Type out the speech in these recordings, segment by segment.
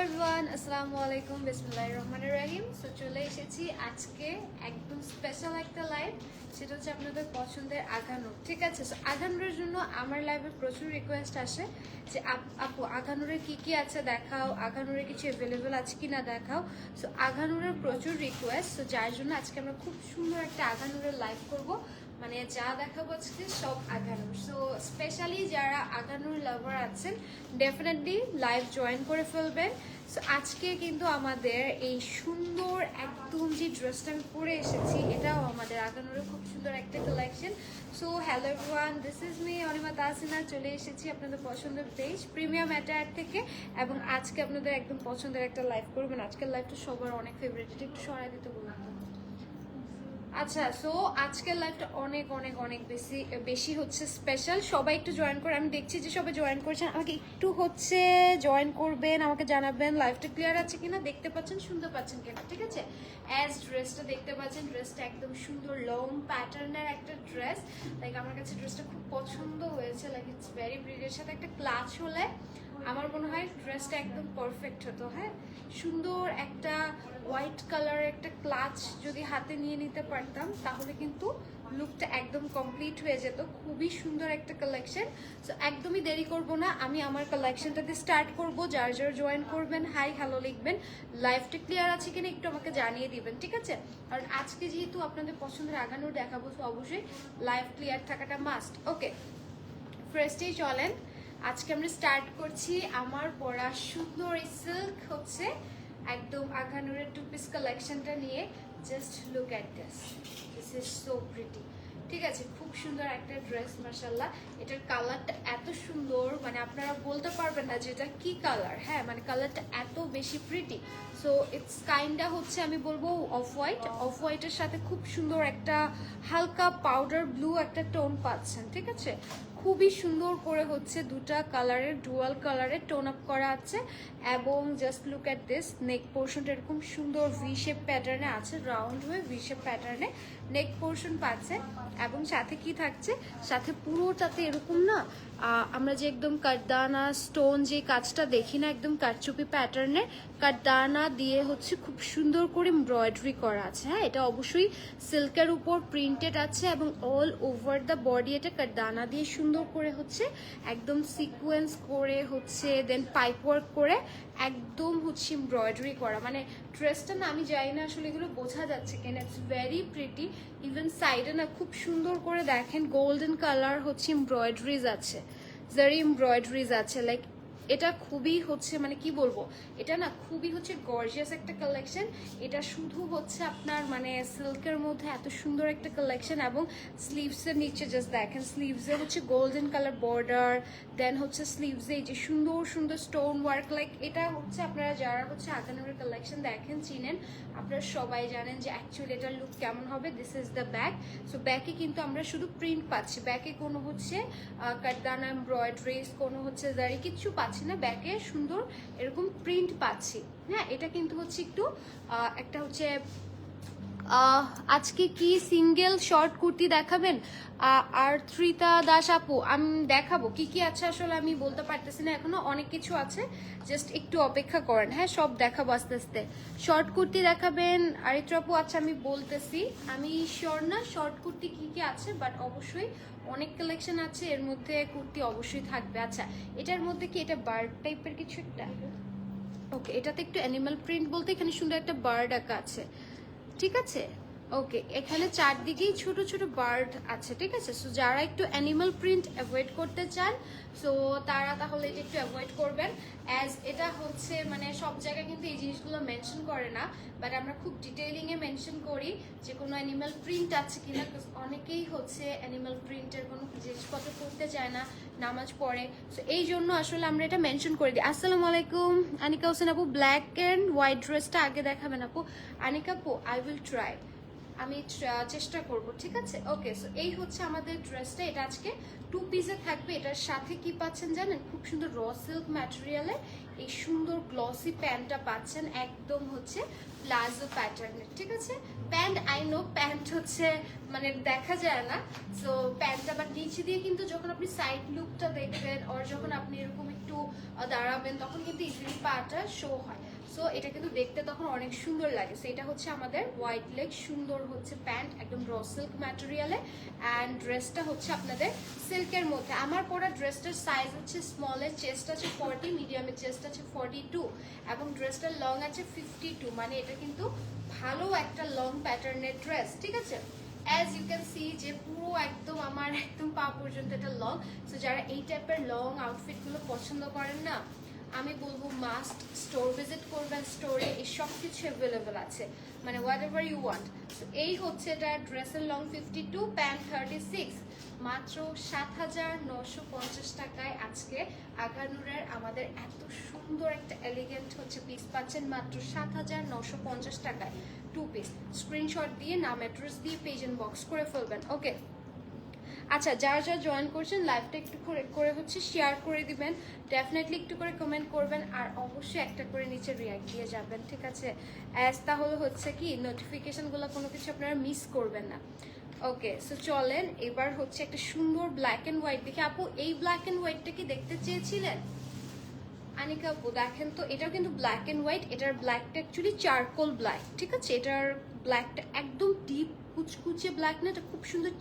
Everyone, আসসালামু আলাইকুম, বিসমিল্লাহির রহমানির রহিম। সো চলে এসেছি আজকে একদম স্পেশাল একটা লাইভ, সেটা হচ্ছে আপনাদের পছন্দের আঘানুর। ঠিক আছে, সো আঘানুরের জন্য আমার লাইভে প্রচুর রিকোয়েস্ট আসে যে আপু আঘানুরের কি আছে দেখাও, আঘানুরের কিছু অ্যাভেলেবেল আছে কি না দেখাও। সো আঘানুরের প্রচুর রিকোয়েস্ট, সো যার জন্য আজকে আমরা খুব সুন্দর একটা আঘানুরের লাইভ করব। মানে যা দেখাবো আজকে সব আঘানুর। সো স্পেশালি যারা আঘানুর লাভার আছেন ডেফিনেটলি লাইভ জয়েন করে ফেলবেন। সো আজকে কিন্তু আমাদের এই সুন্দর একদম যে ড্রেসটা আমি পরে এসেছি এটাও আমাদের আঘানুরের খুব সুন্দর একটা collection. So hello everyone, this is me Anima Tahsina. চলে এসেছি আপনাদের পছন্দের পেজ প্রিমিয়াম অ্যাটায়ার থেকে, এবং আজকে আপনাদের একদম পছন্দের একটা লাইভ করবেন। আজকের লাইভটা সবার অনেক ফেভারিট, এটা একটু সরাই দিতে বললাম। আচ্ছা, সো আজকের লাইভটা অনেক অনেক অনেক বেশি হচ্ছে স্পেশাল। সবাই একটু জয়েন করে, আমি দেখছি যে সবাই জয়েন করছেন, আমাকে একটু হচ্ছে জয়েন করবেন, আমাকে জানাবেন লাইভটা ক্লিয়ার আছে কিনা, দেখতে পাচ্ছেন শুনতে পাচ্ছেন কিনা। ঠিক আছে, অ্যাজ ড্রেসটা দেখতে পাচ্ছেন, ড্রেসটা একদম সুন্দর লং প্যাটার্নের একটা ড্রেস। লাইক আমার কাছে ড্রেসটা খুব পছন্দ হয়েছে, লাইক ইটস ভেরি প্রিটি। এর সাথে একটা ক্লাচ হলে আমার মনে হয় ড্রেসটা একদম পারফেক্ট হতো। হ্যাঁ, সুন্দর একটা হোয়াইট কালারের একটা ক্লাচ যদি হাতে নিয়ে নিতে পারতাম তাহলে কিন্তু লুকটা একদম কমপ্লিট হয়ে যেত। খুবই সুন্দর একটা কালেকশন। সো একদমই দেরি করব না, আমি আমার কালেকশনটাতে স্টার্ট করব। যার যার জয়েন করবেন হাই হ্যালো লিখবেন, লাইভটা ক্লিয়ার আছে কিনা একটু আমাকে জানিয়ে দিবেন। ঠিক আছে, কারণ আজকে যেহেতু আপনাদের পছন্দের আগানোর দেখাবো, তো অবশ্যই লাইভ ক্লিয়ার থাকাটা মাস্ট। ওকে, ফার্স্টেই চলেন আজকে আমরা স্টার্ট করছি আমার পরা সুন্দর এই সিল্ক হচ্ছে একদম আঘানুরের টু পিস কালেকশনটা নিয়ে। Just look at this, this is so pretty. ঠিক আছে, খুব সুন্দর একটা ড্রেস মাশাআল্লাহ। এটার কালারটা এত সুন্দর, মানে আপনারা বলতে পারবেন না যে এটা কি কালার। হ্যাঁ, মানে কালারটা এত বেশি প্রিটি। সো ইটস কাইন্ডা হচ্ছে আমি বলবো অফ হোয়াইট, অফ হোয়াইটের সাথে খুব সুন্দর একটা হালকা পাউডার ব্লু একটা টোন পাচ্ছেন। ঠিক আছে, খুবই সুন্দর করে হচ্ছে দুটা কালারের ডুয়াল কালারের টোন আপ করা আছে। এবং জাস্ট লুক অ্যাট দিস, নেক পোর্শনটা এরকম সুন্দর ভি শেপ প্যাটার্নে আছে, রাউন্ড হয়ে ভি শেপ প্যাটার্নে নেক পোর্শন পাচ্ছে। এবং সাথে কি থাকছে, সাথে পুরোটাতে এরকম না আমরা যে একদম কাঠদানা স্টোন যে কাজটা দেখি না, একদম কাঠচুপি প্যাটার্নে কাঠদানা দিয়ে হচ্ছে খুব সুন্দর করে এমব্রয়ডারি করা আছে। হ্যাঁ, এটা অবশ্যই সিল্কের উপর প্রিন্টেড আছে এবং অল ওভার দ্য বডি এটা কাঠদানা দিয়ে সুন্দর করে হচ্ছে একদম সিকোয়েন্স করে হচ্ছে দেন পাইপ ওয়ার্ক করে একদম হচ্ছে এমব্রয়ডারি করা। মানে ড্রেসটা না আমি জানি না আসলে এগুলো বোঝা যাচ্ছে কেন, ইটস ভেরি প্রিটি। ইভেন সাইডে না খুব সুন্দর করে দেখেন গোল্ডেন কালার হচ্ছে এমব্রয়ডারিজ আছে, জারি এমব্রয়ডারিজ আছে। লাইক এটা খুবই হচ্ছে মানে কি বলবো, এটা না খুবই হচ্ছে গর্জিয়াস একটা কালেকশন। এটা শুধু হচ্ছে আপনার মানে সিল্কের মধ্যে এত সুন্দর একটা কালেকশন। এবং স্লিভসের নিচে জাস্ট দেখেন, স্লিভসে হচ্ছে গোল্ডেন কালার বর্ডার, দেন হচ্ছে স্লিভসে এই যে সুন্দর সুন্দর স্টোন ওয়ার্ক। লাইক এটা হচ্ছে আপনারা যারা হচ্ছে আগানোর কালেকশন দেখেন চিনেন, আপনারা সবাই জানেন যে অ্যাকচুয়ালি এটার লুক কেমন হবে। This is the back. So ব্যাকে কিন্তু আমরা শুধু প্রিন্ট পাচ্ছি, ব্যাকে কোনো হচ্ছে কাঠদানা এমব্রয়ডারিজ কোনো হচ্ছে জারি কিচ্ছু পাচ্ছি না, ব্যাকে সুন্দর এরকম প্রিন্ট পাচ্ছি। হ্যাঁ, এটা কিন্তু হচ্ছে একটু একটা হচ্ছে আজকে কি সিঙ্গেল শর্ট কুর্তি দেখাবেন? আর ত্রিতা দাস আপু আমি দেখাবো কি কি আছে, আসলে আমি বলতে পারতেছি না এখনো, অনেক কিছু আছে, জাস্ট একটু অপেক্ষা করেন। হ্যাঁ, সব দেখাবো আস্তে আস্তে। শর্ট কুর্তি দেখাবেন আরিত্র আপু? আচ্ছা আমি বলতেছি, আমি শিওর না শর্ট কুর্তি কি কি আছে, বাট অবশ্যই অনেক কালেকশন আছে, এর মধ্যে কুর্তি অবশ্যই থাকবে। আচ্ছা, এটার মধ্যে কি এটা বার্ড টাইপের কিছু একটা? ওকে, এটাতে একটু অ্যানিমাল প্রিন্ট বলতে এখানে সুন্দর একটা বার্ড আঁকা আছে। ঠিক আছে, ওকে, এখানে চারদিকেই ছোট ছোট বার্ড আছে। ঠিক আছে, সো যারা একটু অ্যানিমাল প্রিন্ট অ্যাভয়েড করতে চান সো তারা তাহলে এটা একটু অ্যাভয়েড করবেন। অ্যাজ এটা হচ্ছে মানে সব জায়গায় কিন্তু এই জিনিসগুলো মেনশন করে না, বাট আমরা খুব ডিটেইলিংয়ে মেনশন করি যে কোনো অ্যানিমাল প্রিন্ট আছে কিনা। অনেকেই হচ্ছে অ্যানিমাল প্রিন্টের কোনো জিনিসপত্র পড়তে চায় না, নামাজ পড়ে, সো এই জন্য আসলে আমরা এটা মেনশন করে দিই। আসসালামু আলাইকুম আনিকা হোসেন আপু, ব্ল্যাক অ্যান্ড হোয়াইট ড্রেসটা আগে দেখাবেন আপু। আনিকা আপু আই উইল ট্রাই, আমি চেষ্টা করব, ঠিক আছে? ওকে, সো এই হচ্ছে আমাদের ড্রেসটা। এটা আজকে 2 পিসে থাকবে। এটার সাথে কি পাচ্ছেন জানেন? খুব সুন্দর র সিল্ক ম্যাটেরিয়ালে এই সুন্দর গ্লসি প্যান্টটা পাচ্ছেন, একদম হচ্ছে প্লাজো প্যাটার্নের, ঠিক আছে? প্যান্ট, আই নো প্যান্ট হচ্ছে মানে দেখা যায় না, সো প্যান্টটা বাট নিচে দিয়ে কিন্তু যখন আপনি সাইড লুকটা দেখবেন আর যখন আপনি এরকম একটু দাঁড়াবেন তখন কিন্তু ইজিলি পাটা শো হয়। সো এটা কিন্তু দেখতে তখন অনেক সুন্দর লাগে। সো এটা হচ্ছে আমাদের হোয়াইট লেগ সুন্দর হচ্ছে প্যান্ট, একদম র সিল্ক ম্যাটেরিয়ালে। অ্যান্ড ড্রেসটা হচ্ছে আপনাদের সিল্কের মধ্যে। আমার পরা ড্রেসটার সাইজ হচ্ছে স্মলের, চেস্ট আছে 40, মিডিয়ামের চেস্ট আছে 42 এবং ড্রেসটার লং আছে 52। মানে এটা কিন্তু ভালো একটা লং প্যাটার্নের ড্রেস, ঠিক আছে? অ্যাজ ইউ ক্যান সি যে পুরো একদম আমার একদম পা পর্যন্ত এটা লং। সো যারা এই টাইপের লং আউটফিটগুলো পছন্দ করেন না, আমি বলবো মাস্ট স্টোর ভিজিট করবেন। স্টোরে এই সব কিছু অ্যাভেলেবেল আছে, মানে হোয়াট এভার ইউ ওয়ান্ট। এই হচ্ছে এটা ড্রেসের লং 52, প্যান্ট 36, মাত্র 7,950 টাকায় আজকে আগানুরের আমাদের এত সুন্দর একটা এলিগেন্ট হচ্ছে পিস পাচ্ছেন মাত্র 7,950 টাকায় 2 পিস। স্ক্রিনশট দিয়ে নাম অ্যাড্রেস দিয়ে পেজ ইনবক্স করে ফেলবেন। ওকে, আচ্ছা, যারা যারা জয়েন করছেন লাইভটা একটু করে হচ্ছে শেয়ার করে দিবেন, ডেফিনেটলি একটু করে কমেন্ট করবেন আর অবশ্যই একটা করে নিচে রিয়াক্ট দিয়ে যাবেন, ঠিক আছে? অ্যাজ তাহলে হচ্ছে কি নোটিফিকেশনগুলো কোনো কিছু আপনারা মিস করবেন না। ওকে, সো চলেন এবার হচ্ছে একটা সুন্দর ব্ল্যাক অ্যান্ড হোয়াইট দেখি। আপু এই ব্ল্যাক অ্যান্ড হোয়াইটটা কি দেখতে চেয়েছিলেন? আনিকা আপু দেখেন তো, এটাও কিন্তু ব্ল্যাক অ্যান্ড হোয়াইট। এটার ব্ল্যাকটা অ্যাকচুয়ালি চারকোল ব্ল্যাক, ঠিক আছে? এটার ব্ল্যাকটা একদম ডিপ কুচকুচে ব্ল্যাক না, এটা খুব সুন্দর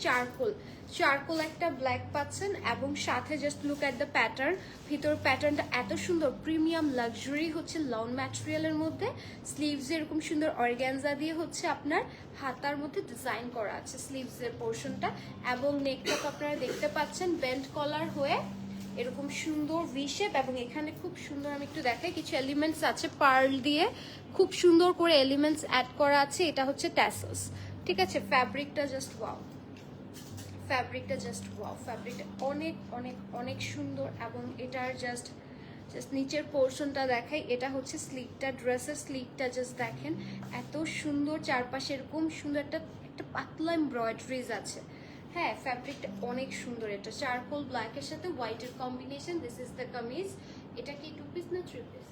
চারকোল একটা ব্ল্যাক পাচ্ছেন। এবং সাথে just look at the pattern, ভিতর প্যাটার্নটা এত সুন্দর প্রিমিয়াম লাক্সারি হচ্ছে লং ম্যাটেরিয়ালের মধ্যে। স্লিভস এরকম সুন্দর অর্গ্যানজা দিয়ে হচ্ছে আপনার হাতার মধ্যে ডিজাইন করা আছে স্লিভসের পোর্শনটা। এবং নেকটা তো আপনারা দেখতে পাচ্ছেন বেন্ড কলার হয়ে এরকম সুন্দর ভি শেপ। এবং এখানে খুব সুন্দর, আমি একটু দেখাই, কিছু এলিমেন্টস আছে পার্ল দিয়ে খুব সুন্দর করে এলিমেন্টস অ্যাড করা আছে। এটা হচ্ছে ট্যাসেলস, ঠিক আছে? ফ্যাব্রিকটা জাস্ট ওয়াও, ফ্যাব্রিকটা অনেক অনেক অনেক সুন্দর। এবং এটার জাস্ট নিচের পোর্শনটা দেখাই, এটা হচ্ছে স্লিকটা, ড্রেসের স্লিকটা জাস্ট দেখেন এত সুন্দর। চারপাশে এরকম সুন্দর একটা পাতলা এমব্রয়ডারিজ আছে। হ্যাঁ, ফ্যাব্রিকটা অনেক সুন্দর। এটা চারকোল ব্ল্যাকের সাথে হোয়াইটের combination. This is the kameez. এটা কি 2 পিস না 3 পিস?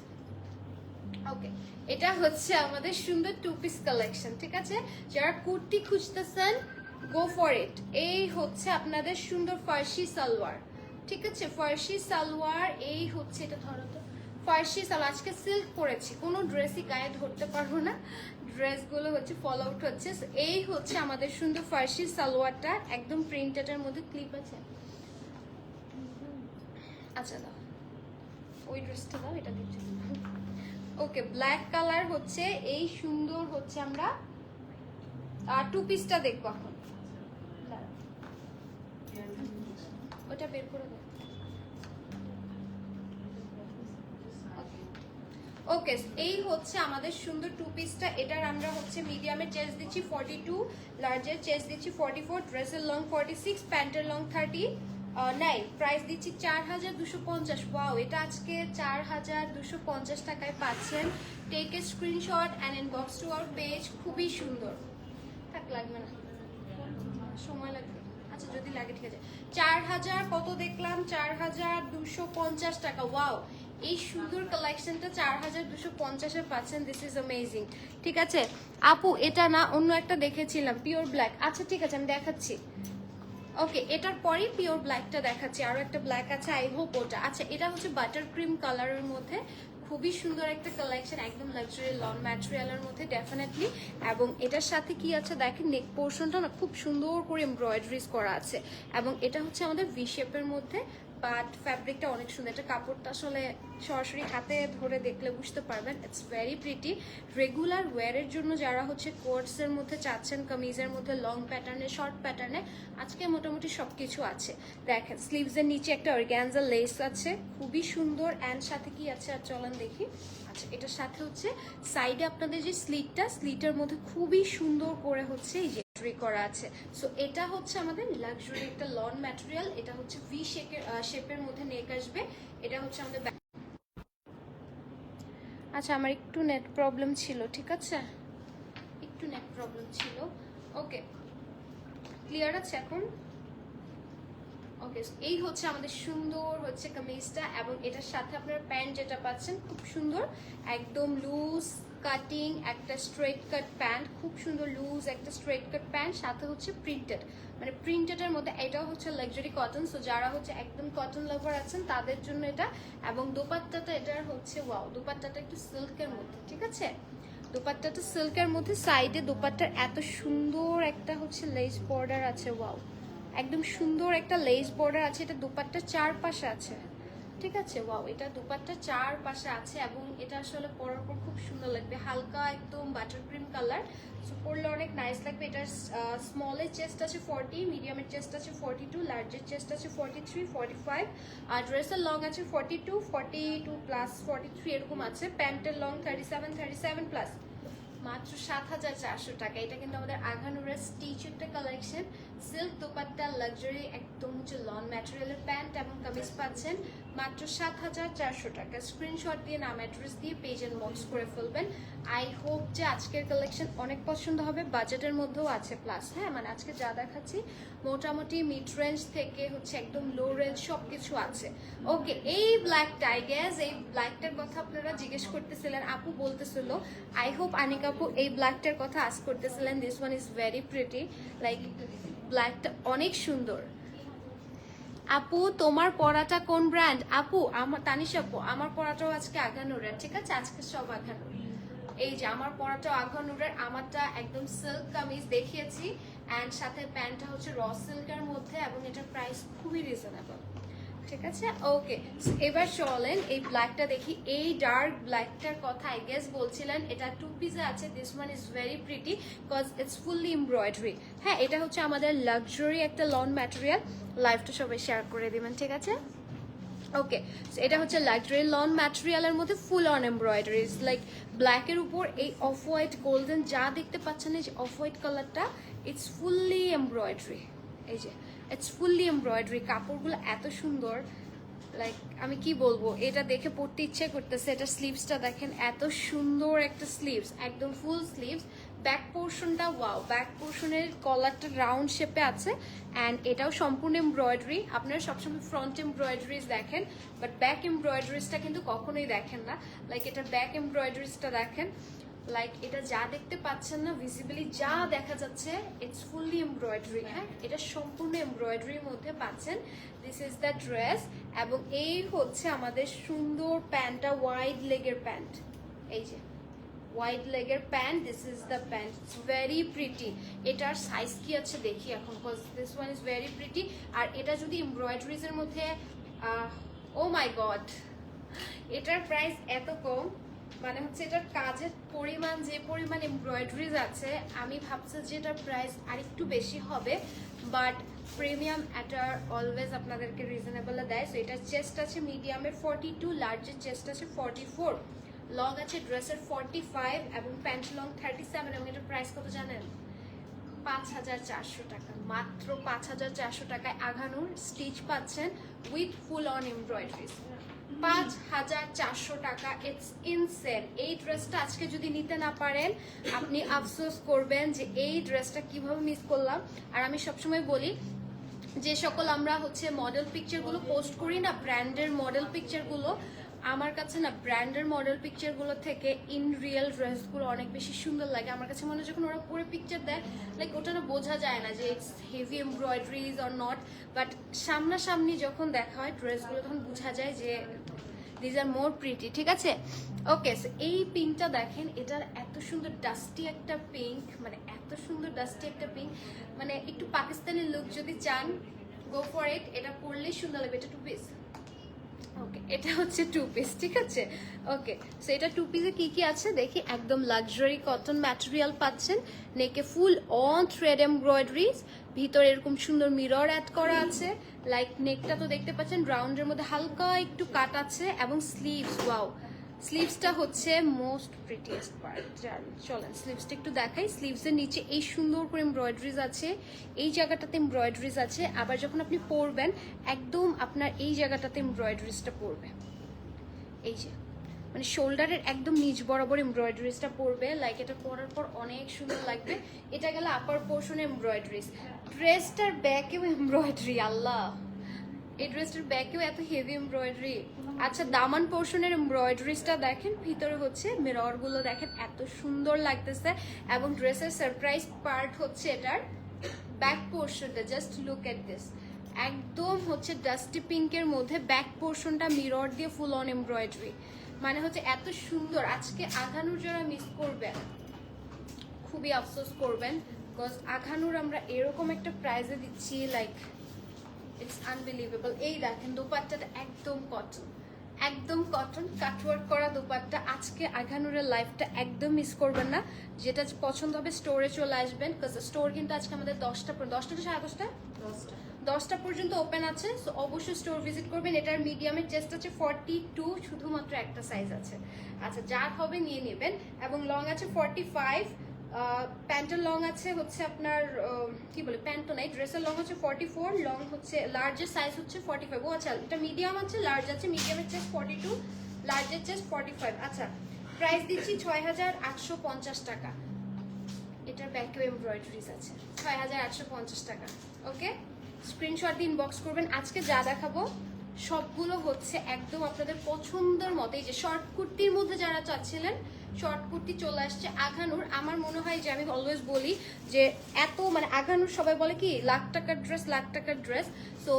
ওকে, এটা হচ্ছে আমাদের সুন্দর 2 পিস কালেকশন, ঠিক আছে? যারা কুর্তি খুঁজতেছেন গো ফর ইট। এই হচ্ছে আপনাদের সুন্দর ফার্সি সালোয়ার, ঠিক আছে? ফার্সি সালোয়ার, এই হচ্ছে এটা ধরো তো ফার্সি সালোয়ার। আজকে সিল্ক পরেছি, কোনো ড্রেসই গায়ে ধরতে পারবো না, ড্রেসগুলো হচ্ছে ফল আউট হচ্ছে। এই হচ্ছে আমাদের সুন্দর ফার্সি সালোয়ারটা, একদম প্রিন্টেডের মধ্যে ক্লিপ আছে। আচ্ছা দাও, ওই ড্রেসটা দাও, এটা দিচ্ছি। ওকে, ব্ল্যাক কালার হচ্ছে এই সুন্দর হচ্ছে আমরা 2 পিসটা দেখবো এখন। ওটা বের করে দাও। ওকে, এই হচ্ছে আমাদের সুন্দর 2 পিসটা। এটার আমরা হচ্ছে মিডিয়ামের চেস্ট দিচ্ছি 42, লার্জের চেস্ট দিচ্ছি 44, ড্রেসের লং 46, প্যান্টের লং 30। নাই, প্রাইস দিচ্ছি 4,250। ওয়াও, এটা আজকে 4,250 টাকায় পাচ্ছেন। Take a screenshot and inbox to our page. খুবই সুন্দর। থাক, লাগবে না, সময় লাগবে। আচ্ছা যদি লাগে ঠিক আছে। 4,000 কত দেখলাম? 4,250 টাকা। ওয়াও, এই সুন্দর কালেকশনটা 4,250-এ পাচ্ছেন। দিস ইজ অ্যামেজিং, ঠিক আছে? আপু এটা না, অন্য একটা দেখেছিলাম পিওর ব্ল্যাক। আচ্ছা ঠিক আছে, আমি দেখাচ্ছি। ওকে, এটার পরেই পিওর ব্ল্যাকটা দেখাচ্ছি। আরো একটা ব্ল্যাক আছে, আই হোপ ওটা। আচ্ছা, এটা হচ্ছে বাটার ক্রিম কালারের মধ্যে, খুবই সুন্দর একটা কালেকশন, একদম লাক্সারি লং ম্যাটেরিয়ালের মধ্যে ডেফিনেটলি। এবং এটার সাথে কি আছে দেখেন, নেক পোর্শনটা না খুব সুন্দর করে এমব্রয়ডারিজ করা আছে। এবং এটা হচ্ছে আমাদের ভি শেপের মধ্যে, বাট ফ্যাব্রিকটা অনেক সুন্দর। এটা কাপড়টা আসলে সরাসরি হাতে ধরে দেখলে বুঝতে পারবেন, ইটস ভেরি প্রিটি। রেগুলার ওয়্যারের জন্য যারা হচ্ছে কোটসের মধ্যে চাচ্ছেন, কামিজের মধ্যে লং প্যাটার্নে, শর্ট প্যাটার্নে, আজকে মোটামুটি সব কিছু আছে। দেখেন স্লিভসের নিচে একটা অর্গ্যানজা লেস আছে, খুবই সুন্দর। অ্যান্ড সাথে কি আছে আর চলেন দেখি। আচ্ছা, এটার সাথে হচ্ছে সাইডে আপনাদের যে স্লিটের মধ্যে খুবই সুন্দর করে হচ্ছে এই যে করা আছে। সো এটা হচ্ছে আমাদের লাক্সারি একটা লন ম্যাটেরিয়াল। এটা হচ্ছে ভি শেপের মধ্যে নেক আসবে। এটা হচ্ছে আমাদের। আচ্ছা, আমার একটু নেট প্রবলেম ছিল, ঠিক আছে? একটু নেট প্রবলেম ছিল। ওকে, ক্লিয়ার আছে এখন? ওকে, এই হচ্ছে আমাদের সুন্দর হচ্ছে কামিজটা, এবং এটার সাথে আপনারা প্যান্ট যেটা পাচ্ছেন খুব সুন্দর, একদম লুজ কাটিং একটা স্ট্রেট কাট প্যান্ট, খুব সুন্দর লুজ একটা স্ট্রেট কাট প্যান্ট, সাথে হচ্ছে প্রিন্টেড, মানে প্রিন্টেডের মধ্যে এটাও হচ্ছে লাক্সারি কটন। সো যারা হচ্ছে একদম কটন লাভার আছেন তাদের জন্য এটা। এবং দোপাট্টাটা এটার হচ্ছে ওয়াও, দোপাট্টাটা একটু সিল্কের মধ্যে, ঠিক আছে? দোপাট্টাটা সিল্কের মধ্যে, সাইডে দোপাট্টার এত সুন্দর একটা হচ্ছে লেস বর্ডার আছে, ওয়াও, একদম সুন্দর একটা লেস বর্ডার আছে। এটা দুপাট্টার চারপাশে আছে, ঠিক আছে? ওয়াও, এটা দুপাট্টার চারপাশে আছে, এবং এটা আসলে পরার পর খুব সুন্দর লাগবে, হালকা একদম বাটার ক্রিম কালার। সো পরলে অনেক নাইস লাগবে। এটার স্মলের চেস্ট আছে 40, মিডিয়ামের চেস্ট আছে 42, লার্জের চেস্ট আছে 43, 45, আর ড্রেসের লং আছে 42, 42 প্লাস 43 এরকম আছে। প্যান্টের লং 37, 37 প্লাস, মাত্র 7,400 টাকা। এটা কিন্তু আমাদের আঘানুরের স্টিচ একটা কালেকশন, সিল্ক দোপাট্টা, লাক্সারি একদম হচ্ছে লন ম্যাটেরিয়ালের প্যান্ট এবং কামিজ পাচ্ছেন মাত্র 7,400 টাকা। স্ক্রিনশট দিয়ে নাম অ্যাড্রেস দিয়ে পেজ ইনবক্স করে ফেলবেন। আই হোপ যে আজকের কালেকশন অনেক পছন্দ হবে, বাজেটের মধ্যেও আছে প্লাস, হ্যাঁ মানে আজকে যা দেখাচ্ছি মোটামুটি মিড রেঞ্জ থেকে হচ্ছে একদম লো রেঞ্জ সব কিছু আছে। ওকে, এই ব্ল্যাকটা আই গেস, এই ব্ল্যাকটার কথা আপনারা জিজ্ঞেস করতেছিলেন, আপু বলতেছিল, আই হোপ আনিকা আপু এই ব্ল্যাকটার কথা আজ করতেছিলেন। This one is very pretty, like ব্ল্যাকটা অনেক সুন্দর। আপু তোমার পরাটা কোন ব্র্যান্ড? আপু আমার তানিশা আপু, আমার পরাটাও আজকে আঘানুরের, ঠিক আছে? আজকে সব আঘানুর। এই যে আমার পরাটাও আঘানুরের, আমারটা একদম সিল্ক কামিজ দেখিয়েছি, অ্যান্ড সাথে প্যান্টটা হচ্ছে র সিল্কের মধ্যে, এবং এটার প্রাইস খুবই রিজনেবল, ঠিক আছে? ওকে, এবার চলেন এই ব্ল্যাকটা দেখি। এই ডার্ক ব্ল্যাকটার কথা আই গেস বলছিলেন, এটা টু পিসে আছে। This one is very pretty because it's fully embroidery. হ্যাঁ, এটা হচ্ছে আমাদের লাক্সারি একটা লন ম্যাটেরিয়াল। লাইভটা সবাই শেয়ার করে দিবেন, ঠিক আছে? ওকে, এটা হচ্ছে লাক্সারি লন ম্যাটেরিয়ালের মধ্যে ফুল অন এমব্রয়ডারি, লাইক ব্ল্যাকের উপর এই অফ হোয়াইট গোল্ডেন যা দেখতে পাচ্ছেন, এই যে অফ হোয়াইট কালারটা, ইটস ফুললি এমব্রয়ডারি। এই যে ইটস ফুললি এমব্রয়ডারি, কাপড়গুলো এত সুন্দর, লাইক আমি কি বলবো, এটা দেখে পড়তে ইচ্ছে করতেছে। এটা স্লিভসটা দেখেন, এত সুন্দর একটা স্লিভস, একদম ফুল স্লিভস। ব্যাক পোর্শনটা ওয়াও, ব্যাক পোর্শনের কলারটা রাউন্ড শেপে আছে, অ্যান্ড এটাও সম্পূর্ণ এমব্রয়ডারি। আপনারা সবসময় ফ্রন্ট এমব্রয়ডারিজ দেখেন, বাট ব্যাক এমব্রয়ডারিজটা কিন্তু কখনোই দেখেন না। লাইক এটা ব্যাক এমব্রয়ডারিজটা দেখেন, লাইক এটা যা দেখতে পাচ্ছেন না ভিজিবলি, যা দেখা যাচ্ছে ইটস ফুললি এমব্রয়ডারি। হ্যাঁ, এটা সম্পূর্ণ এমব্রয়ডারির মধ্যে পাচ্ছেন। দিস ইজ দ্য ড্রেস, এবং এই হচ্ছে আমাদের সুন্দর প্যান্টটা, ওয়াইড লেগের প্যান্ট। এই যে ওয়াইড লেগের pant, this is the pant, it's very pretty. এটার সাইজ কি আছে দেখি এখন, because this one is very pretty. আর এটা যদি এমব্রয়ডারিজের মধ্যে, ও মাই গড, এটার প্রাইস এত কম, মানে হচ্ছে এটার কাজের পরিমাণ, যে পরিমাণ এমব্রয়ডারিজ আছে, আমি ভাবছি যে এটার প্রাইস আরেকটু বেশি হবে, বাট প্রিমিয়াম এটার অলওয়েজ আপনাদেরকে রিজনেবলে দেয়। সো এটার চেস্ট আছে মিডিয়ামের 42, লার্জের চেস্ট আছে 44, লং আছে ড্রেসের 45, এবং প্যান্ট লং 37, এবং এটার প্রাইস কত জানেন? 5,400 টাকা, মাত্র 5,400 টাকায় আঘানুর স্টিচ পাচ্ছেন উইথ ফুল অন এমব্রয়ডারিজ। 5,400 টাকা, ইটস ইনসেন। এই ড্রেসটা আজকে যদি নিতে না পারেন, আপনি আফসোস করবেন যে এই ড্রেসটা কিভাবে মিস করলাম। আর আমি সবসময় বলি, যে সকল আমরা হচ্ছে মডেল পিকচারগুলো পোস্ট করি না, ব্র্যান্ডের মডেল পিকচারগুলো, আমার কাছে না ব্র্যান্ডের মডেল পিকচারগুলো থেকে ইন রিয়েল ড্রেসগুলো অনেক বেশি সুন্দর লাগে। আমার কাছে মনে হয় যখন ওরা পরে পিকচার দেয়, লাইক ওটা না বোঝা যায় না যে it's heavy embroideries or not, but সামনাসামনি যখন দেখা হয় ড্রেসগুলো, তখন বোঝা যায় যে দিজ আর মোর প্রিটি, ঠিক আছে? ওকে, এই পিঙ্কটা দেখেন, এটার এত সুন্দর ডাস্টি একটা পিঙ্ক, মানে এত সুন্দর ডাস্টি একটা পিঙ্ক, মানে একটু পাকিস্তানি লুক যদি চান, গো ফর ইট। এটা পরলেই সুন্দর লাগবে। এটা টু পিস, ওকে, এটা হচ্ছে টু পিস, ঠিক আছে? ওকে, সো এটা টু পিসে কি কি আছে দেখি। একদম লাক্সারি কটন ম্যাটেরিয়াল পাচ্ছেন, নেকে ফুল অন থ্রেড এমব্রয়ডারিজ, ভিতরে এরকম সুন্দর মিরর অ্যাড করা আছে। লাইক নেকটা তো দেখতে পাচ্ছেন রাউন্ডের মধ্যে হালকা একটু কাট আছে, এবং স্লিভস, ওয়াও, স্লিভসটা হচ্ছে মোস্ট প্রিটিয়েস্ট পার্ট। চলেন স্লিভসটা একটু দেখাই। স্লিভসের নিচে এই সুন্দর করে এমব্রয়ডারিজ আছে, এই জায়গাটাতে এমব্রয়ডারিজ আছে, আবার যখন আপনি পরবেন একদম আপনার এই জায়গাটাতে এমব্রয়ডারিজটা পরবে। এই যে মানে শোল্ডারের একদম নিচ বরাবর এমব্রয়ডারিজটা পড়বে, লাইক এটা পরার পর অনেক সুন্দর লাগবে। এটা গেল আপার পোর্শনে এমব্রয়ডারিজ, ড্রেসটার ব্যাকেও এমব্রয়ডারি, আল্লাহ এই ড্রেসটার ব্যাকেও এত হেভি এমব্রয়ডারি। আচ্ছা দামান পোর্শনের এমব্রয়ডারিজটা দেখেন, ভিতরে হচ্ছে মিররগুলো দেখেন এত সুন্দর লাগতেছে, এবং ড্রেসের সারপ্রাইজ পার্ট হচ্ছে এটার ব্যাক পোর্শনটা, জাস্ট লুক এট দিস, একদম হচ্ছে ডাস্টি পিঙ্কের মধ্যে ব্যাক পোর্শনটা মিরর দিয়ে ফুল অন এমব্রয়ডারি, মানে হচ্ছে এত সুন্দর। আজকে আঘানুর যারা মিস করবেন খুবই আফসোস করবেন, বিকজ আঘানুর আমরা এরকম একটা প্রাইজে দিচ্ছি, লাইক ইটস আনবিলিভেবল। এই দেখেন দোপাট্টাটা একদম কটন, একদম কটন কাটওয়ার্ক করা দোপাট্টা। আজকে আঘানুরের লাইফটা একদম মিস করবেন না, যেটা পছন্দ হবে স্টোরে চলে আসবেন, বিকজ স্টোর কিন্তু আজকে আমাদের 10টা টু 10টা পর্যন্ত ওপেন আছে, সো অবশ্যই স্টোর ভিজিট করবেন। এটার মিডিয়ামের চেস্ট আছে 42, শুধুমাত্র একটা সাইজ আছে। আচ্ছা যার হবে নিয়ে নেবেন, এবং লং আছে 45, প্যান্টের লং আছে হচ্ছে আপনার কি বলে প্যান্ট তো নাই, ড্রেসের লং হচ্ছে 44, লং হচ্ছে লার্জের সাইজ হচ্ছে 45। ও আচ্ছা এটা মিডিয়াম আছে, লার্জ আছে, মিডিয়ামের চেস্ট 42, লার্জের চেস্ট 45। আচ্ছা প্রাইস দিচ্ছি 6850 টাকা। এটার ব্যাকেও এমব্রয়ডারিজ আছে, 6850 টাকা। ওকে, স্ক্রিনশট দিয়ে ইনবক্স করবেন। আজকে যা দেখাবো সবগুলো হচ্ছে একদম আপনাদের পছন্দের মতো। এই যে শর্ট কুর্তির মধ্যে যারা চাচ্ছিলেন, শর্ট কুর্তি চলে আসছে আঘানুর। আমার মনে হয় যে আমি অলওয়েজ বলি যে এত মানে আঘানুর সবাই বলে কি লাখ টাকার ড্রেস, সো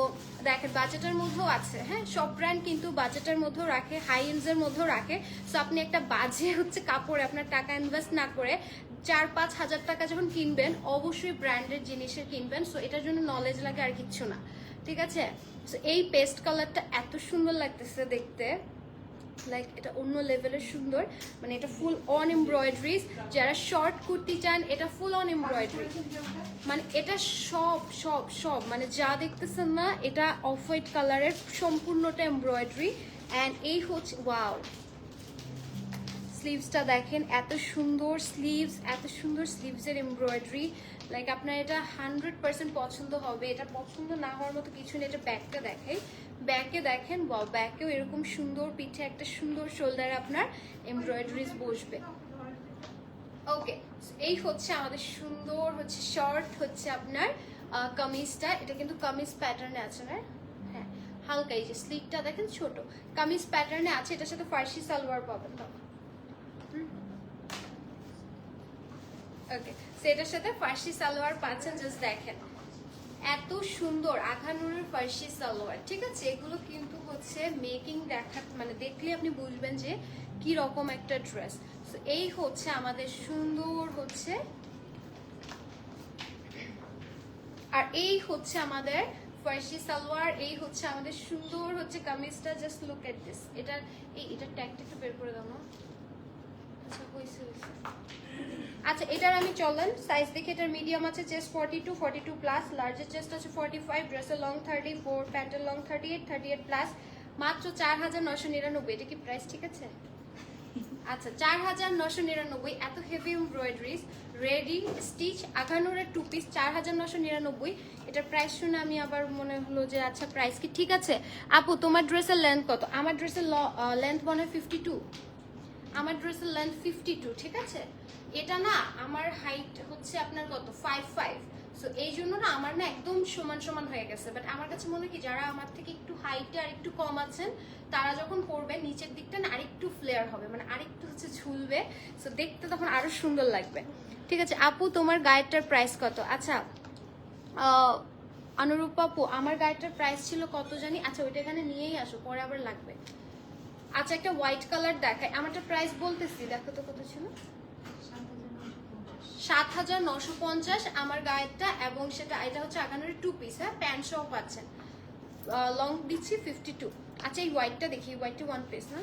দেখেন বাজেটের মধ্যেও আছে, হ্যাঁ সব ব্র্যান্ড কিন্তু বাজেটের মধ্যেও রাখে, হাই এন্ডসের মধ্যেও রাখে। সো আপনি একটা বাজে হচ্ছে কাপড়ে আপনার টাকা ইনভেস্ট না করে 4-5 হাজার টাকা যখন কিনবেন, অবশ্যই ব্র্যান্ডেড জিনিসের কিনবেন। সো এটার জন্য নলেজ লাগে আর কিচ্ছু না, ঠিক আছে। সো এই পেস্ট কালারটা এত সুন্দর লাগতেছে দেখতে, লাইক এটা অন্য লেভেলের সুন্দর, মানে এটা ফুল অন এমব্রয়ডারিজ। যারা শর্ট কুর্তি চান এটা ফুল অন এমব্রয়ডারি, মানে এটা সব সব সব মানে যা দেখতেছেন না, এটা অফ হোয়াইট কালারের সম্পূর্ণটা এমব্রয়ডারি। অ্যান্ড এই হচ্ছে ওয়াও, স্লিভসটা দেখেন এত সুন্দর স্লিভস, এত সুন্দর স্লিভসের এমব্রয়ডারি, লাইক আপনার এটা 100% পছন্দ হবে। এটা পছন্দ না হওয়ার মতো কিছু নেই। এটা ব্যাকটা দেখাই, ব্যাকে দেখেন ওয়াও, ব্যাকেও এরকম সুন্দর, পিঠে একটা সুন্দর শোল্ডারে আপনার এমব্রয়ডারিজ বসবে। ওকে, এই হচ্ছে আমাদের সুন্দর হচ্ছে শর্ট হচ্ছে আপনার কামিজটা। এটা কিন্তু কামিজ প্যাটার্নে আছে না, হ্যাঁ হালকা, এই যে স্লিভটা দেখেন ছোট, কামিজ প্যাটার্নে আছে। এটার সাথে ফার্সি সালোয়ার পাবেন তো। ওকে, সেটার সাথে ফার্সি সালোয়ার পাচ্ছেন। জাস্ট দেখেন এত সুন্দর আঘানুরের ফার্সি সালোয়ার, ঠিক আছে। এগুলো কিন্তু হচ্ছে মেকিং দেখা, মানে দেখলে আপনি বুঝবেন যে কি রকম একটা ড্রেস। সো এই হচ্ছে আমাদের সুন্দর হচ্ছে, আর এই হচ্ছে আমাদের ফার্সি সালোয়ার, এই হচ্ছে আমাদের সুন্দর হচ্ছে কামিজটা। Just look at this. এটার এটার ট্যাগটা একটু বের করে দাও না। আচ্ছা হয়েছে। আচ্ছা এটার আমি চলেন সাইজ দেখে, এটার মিডিয়াম আছে চেস্ট 42 প্লাস, লার্জের চেস্ট আছে 45, ড্রেসের লং 34, প্যান্টের লং 38 প্লাস, মাত্র 4999। এটা কি প্রাইস ঠিক আছে? আচ্ছা 4999। এত হেভি এমব্রয়ডারিজ, রেডি স্টিচ আঘানুরের 2 পিস 4999। এটার প্রাইস শুনে আমি আবার মনে হলো যে আচ্ছা প্রাইস কি ঠিক আছে। আপু তোমার ড্রেসের লেন্থ কত? আমার ড্রেসের লেন্থ মনে হয় 52, আমার ড্রেসের লেন্থ 52, ঠিক আছে। এটা না আমার হাইট হচ্ছে আপনার কত 5'5", সো এই জন্য না আমার না একদম সমান সমান হয়ে গেছে। বাট আমার কাছে মনে হয় কি যারা আমার থেকে একটু হাইটে আর একটু কম আছেন, তারা যখন পরবে নিচের দিকটা না আরেকটু ফ্লেয়ার হবে, মানে আরেকটু হচ্ছে ঝুলবে, সো দেখতে তখন আরো সুন্দর লাগবে, ঠিক আছে। আপু তোমার গায়েরটার প্রাইস কত? আচ্ছা অনুরূপ আপু আমার গায়েরটার প্রাইস ছিল কত জানি, আচ্ছা ওইটা এখানে নিয়েই আসো, পরে আবার লাগবে। আচ্ছা একটা হোয়াইট কালার দেখায়, আমারটা প্রাইস বলতেছি, দেখো তো কত ছিল, 7950 আমার গায়েরটা। এবং সেটা এটা হচ্ছে আগানোর 2 পিস, হ্যাঁ প্যান্ট সহ পাচ্ছেন। লং দিচ্ছি 52। আচ্ছা এই হোয়াইটটা দেখি, হোয়াইটটা 1 পিস না।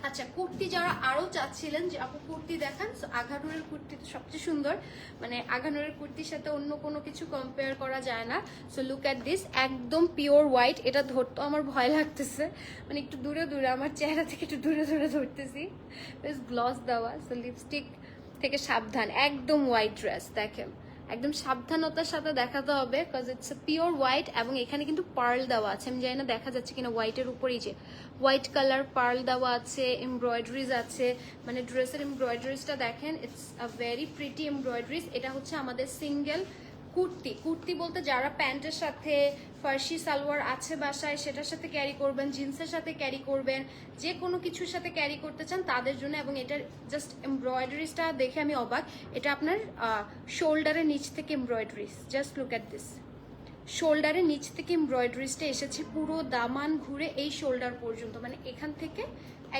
আচ্ছা কুর্তি যারা আরো চাচ্ছিলেন যে আপু কুর্তি দেখান, সো আঘানুরের কুর্তি তো সবচেয়ে সুন্দর, মানে আঘানুরের কুর্তির সাথে অন্য কোনো কিছু কম্পেয়ার করা যায় না। সো লুক অ্যাট দিস, একদম পিওর হোয়াইট। এটা ধরতে আমার ভয় লাগতেছে, মানে একটু দূরে দূরে, আমার চেহারা থেকে একটু দূরে দূরে ধরতেছি, বেশ গ্লস দেওয়া, সো লিপস্টিক থেকে সাবধান। একদম হোয়াইট ড্রেস দেখেন, একদম সাবধানতার সাথে দেখাতে হবে, cause it's a pure white এবং এখানে কিন্তু পার্ল দেওয়া আছে। আমি জানি না দেখা যাচ্ছে কিনা, হোয়াইটের উপরেই যে হোয়াইট কালার পার্ল দেওয়া আছে, এমব্রয়ডারিজ আছে, মানে ড্রেসের এমব্রয়ডারিজটা দেখেন, it's a very pretty embroideries. এটা হচ্ছে আমাদের সিঙ্গেল কুর্তি। কুর্তি বলতে যারা প্যান্টের সাথে ফার্সি সালোয়ার আছে বাসায় সেটার সাথে ক্যারি করবেন, জিন্সের সাথে ক্যারি করবেন, যে কোনো কিছুর সাথে ক্যারি করতে চান তাদের জন্য। এবং এটার জাস্ট এমব্রয়ডারিজটা দেখে আমি অবাক। এটা আপনার শোল্ডারের নিচ থেকে embroideries, just look at this. শোল্ডারের নিচ থেকে এমব্রয়ডারিজটা এসেছে পুরো দামান ঘুরে এই শোল্ডার পর্যন্ত, মানে এখান থেকে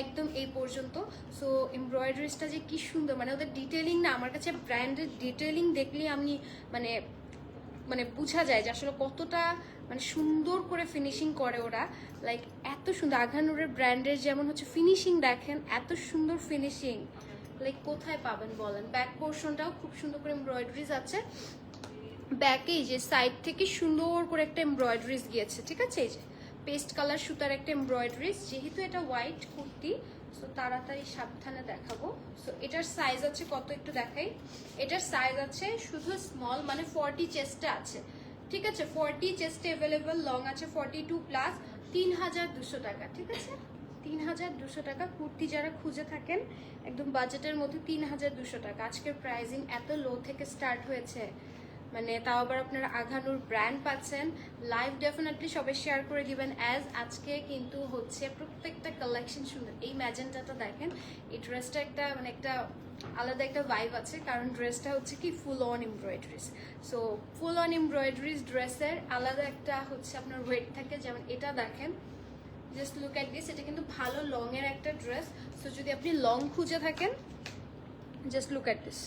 একদম এই পর্যন্ত। সো এমব্রয়ডারিজটা যে কি সুন্দর, মানে ওদের ডিটেলিং না, আমার কাছে ব্র্যান্ডের ডিটেলিং দেখলে আমি মানে মানে বোঝা যায় যে আসলে কতটা মানে সুন্দর করে ফিনিশিং করে ওরা। লাইক এত সুন্দর আঘানুরের ব্র্যান্ডের যেমন হচ্ছে ফিনিশিং দেখেন, এত সুন্দর ফিনিশিং লাইক কোথায় পাবেন বলেন। ব্যাক পোর্শনটাও খুব সুন্দর করে এমব্রয়ডারিজ আছে, ব্যাকেই যে সাইড থেকে সুন্দর করে একটা এমব্রয়ডারিজ গিয়েছে, ঠিক আছে। এই যে পেস্ট কালার সুতার একটা এমব্রয়ডারিজ, যেহেতু এটা হোয়াইট কুর্তি সো তাড়াতাড়ি সাবধানে দেখাবো। সো এটার সাইজ আছে কত একটু দেখাই। এটার সাইজ আছে শুধু স্মল, মানে 40 চেস্টে আছে, ঠিক আছে। 40 চেস্টে অ্যাভেলেবল, লং আছে 42 প্লাস, 3200 টাকা, ঠিক আছে। 3200 টাকা কুর্তি যারা খুঁজে থাকেন একদম বাজেটের মধ্যে, 3200 টাকা। আজকের প্রাইজিং এত লো থেকে স্টার্ট হয়েছে, মানে তাও আবার আপনারা আঘানুর ব্র্যান্ড পাচ্ছেন। লাইভ ডেফিনেটলি সবাই শেয়ার করে দিবেন, অ্যাজ আজকে কিন্তু হচ্ছে প্রত্যেকটা কালেকশন সুন্দর। এই ম্যাজেন্টাটা দেখেন, এই ড্রেসটা একটা মানে একটা আলাদা একটা ভাইব আছে, কারণ ড্রেসটা হচ্ছে কি full on embroideries. So full on embroideries ড্রেসের আলাদা একটা হচ্ছে আপনার ওয়েট থাকে। যেমন এটা দেখেন, জাস্ট লুক অ্যাট দিস, এটা কিন্তু ভালো লং এর একটা ড্রেস। সো যদি আপনি লং খুঁজে থাকেন, just look at this,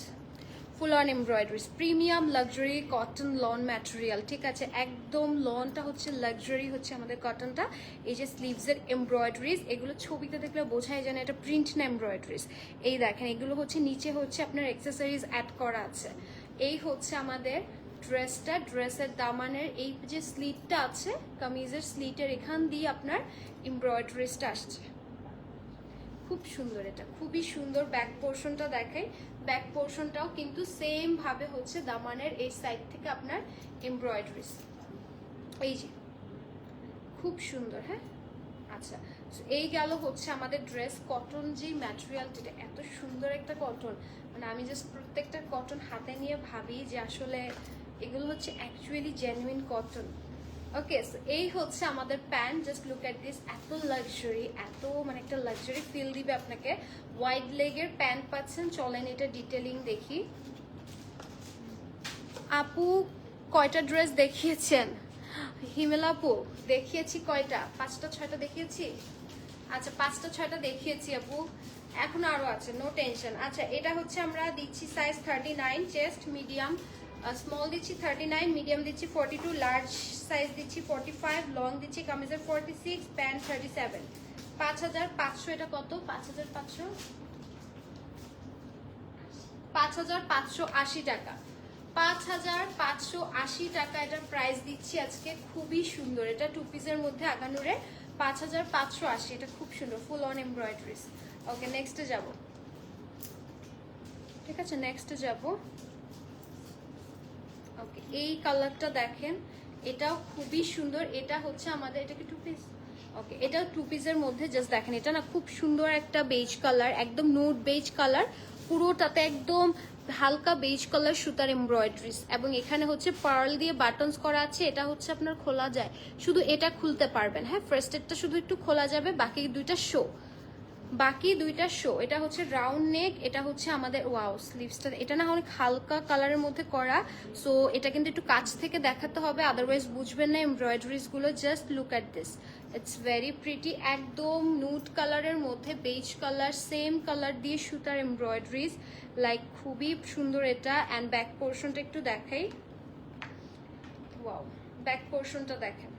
full on embroideries, premium luxury cotton loan material, ঠিক আছে। একদম লনটা হচ্ছে লাক্সারি হচ্ছে আমাদের কটনটা। এই যে স্লিভসের এমব্রয়ডারিজ, এগুলো ছবিতে দেখলে বোঝাই যায় না এটা প্রিন্ট না এমব্রয়ডারিজ। এই দেখেন, এগুলো হচ্ছে নিচে হচ্ছে আপনার অ্যাক্সেসরিজ অ্যাড করা আছে। এই হচ্ছে আমাদের ড্রেসটা, ড্রেসের দামানের এই যে স্লিটটা আছে, কামিজের স্লিটের এখান দিয়ে আপনার এমব্রয়ডারিজটা আসছে, খুব সুন্দর। এটা খুবই সুন্দর। ব্যাক পোর্শনটা দেখাই, ব্যাক পোর্শনটাও কিন্তু সেম ভাবে হচ্ছে দামানের এই সাইড থেকে আপনার এমব্রয়ডারিজ, এই যে খুব সুন্দর। হ্যাঁ আচ্ছা, এই গেল হচ্ছে আমাদের ড্রেস। কটন যে ম্যাটেরিয়ালটা, এত সুন্দর একটা কটন, মানে আমি জাস্ট প্রত্যেকটা কটন হাতে নিয়ে ভাবি যে আসলে এগুলো হচ্ছে অ্যাকচুয়ালি জেনুইন কটন। ওকে, সো এই হচ্ছে আমাদের pant, just look at this, এত লাক্সারি, এত মানে একটা লাক্সারি ফিল দিবে আপনাকে। ওয়াইড লেগের প্যান্ট পাচ্ছেন। চলেন এটা ডিটেলিং দেখি। আপু কয়টা ড্রেস দেখিয়েছেন? হিমেল আপু দেখিয়েছি কয়টা, 5টা 6টা দেখিয়েছি। আচ্ছা 5টা 6টা দেখিয়েছি আপু, এখন আরো আছে, নো টেনশন। আচ্ছা এটা হচ্ছে আমরা দিচ্ছি সাইজ 39, চেস্ট মিডিয়াম, স্মল দিচ্ছি 39, মিডিয়াম দিচ্ছি 42, লার্জ সাইজ দিচ্ছি 45, লং দিচ্ছি কামিজের 46, প্যান্ট 37। 5500, এটা কত? 5500, 5580 টাকা, 5580 টাকা এটার প্রাইস দিচ্ছি আজকে। খুবই সুন্দর, এটা টু পিসের মধ্যে আগানুরে 5580, এটা খুব সুন্দর ফুল অন এমব্রয়ডারিজ। ওকে নেক্সটে যাব, ঠিক আছে নেক্সটে যাব। ওকে এই কালারটা দেখেন, এটাও খুবই সুন্দর। এটা হচ্ছে আমাদের, এটা কি টু পিস? ওকে এটাও টু পিসের মধ্যে, জাস্ট দেখেন এটা না খুব সুন্দর একটা বেজ কালার, একদম নোট বেজ কালার পুরোটাতে, একদম হালকা বেজ কালার সুতার এমব্রয়ডারিজ, এবং এখানে হচ্ছে পার্ল দিয়ে বাটনস করা আছে। এটা হচ্ছে আপনার খোলা যায়, শুধু এটা খুলতে পারবেন। হ্যাঁ ফার্স্টেরটা শুধু একটু খোলা যাবে, বাকি দুইটা শো, বাকি দুইটা শো। এটা হচ্ছে রাউন্ড নেক, এটা হচ্ছে আমাদের ওয়াও স্লিভসটা, এটা না অনেক হালকা কালারের মধ্যে করা। সো এটা কিন্তু একটু কাছ থেকে দেখাতে হবে, আদারওয়াইজ বুঝবেন না এমব্রয়ডারিজ গুলো। Just look at this, it's very pretty. একদম নুড কালারের মধ্যে বেজ কালার, সেম কালার দিয়ে সুতার এমব্রয়ডারিজ, লাইক খুবই সুন্দর এটা। অ্যান্ড ব্যাক পোর্শনটা একটু দেখাই, ওয়াও ব্যাক পোর্শনটা দেখেন,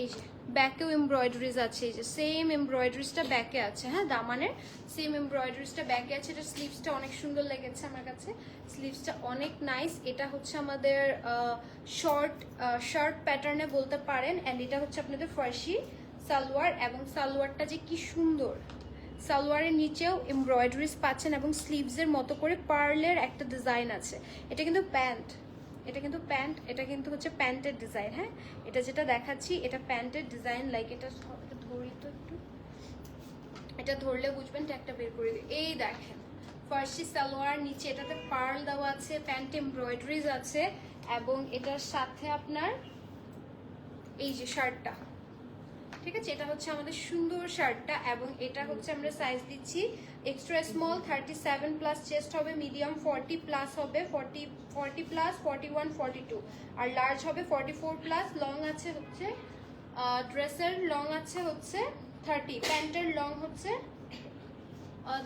এই যে ব্যাকেও এমব্রয়ডারিজ আছে, এই যে সেম এমব্রয়ডারিজটা ব্যাকে আছে। হ্যাঁ দামানের সেম এমব্রয়ডারিজটা ব্যাকে আছে। এটা স্লিভসটা অনেক সুন্দর লেগেছে আমার কাছে, স্লিভসটা অনেক নাইস। এটা হচ্ছে আমাদের শার্ট প্যাটার্নে বলতে পারেন। অ্যান্ড এটা হচ্ছে আপনাদের ফার্সি সালোয়ার, এবং সালোয়ারটা যে কি সুন্দর, সালোয়ারের নিচেও এমব্রয়ডারিজ পাচ্ছেন এবং স্লিভসের মতো করে পার্লের একটা ডিজাইন আছে। এটা কিন্তু প্যান্ট, এটা কিন্তু হচ্ছে প্যান্টের ডিজাইন। হ্যাঁ, এটা যেটা দেখাচ্ছি এটা প্যান্টের ডিজাইন। লাইক এটা ধরি তো একটু, এটা ধরলে বুঝবেন, একটা বের করে দিই। এই দেখেন ফার্সি সালোয়ার, নিচে এটাতে পার্ল দেওয়া আছে, প্যান্ট এমব্রয়ডারিজ আছে এবং এটার সাথে আপনার এই যে শার্টটা, ঠিক আছে, এটা হচ্ছে আমাদের সুন্দর শার্টটা এবং এটা হচ্ছে আমরা সাইজ দিচ্ছি এক্সট্রা স্মল 37 প্লাস, চেস্ট হবে মিডিয়াম 40 প্লাস হবে, 40 প্লাস, 41, 42 আর লার্জ হবে 44 প্লাস। লং আছে হচ্ছে ড্রেসের লং আছে হচ্ছে 30, প্যান্টের লং হচ্ছে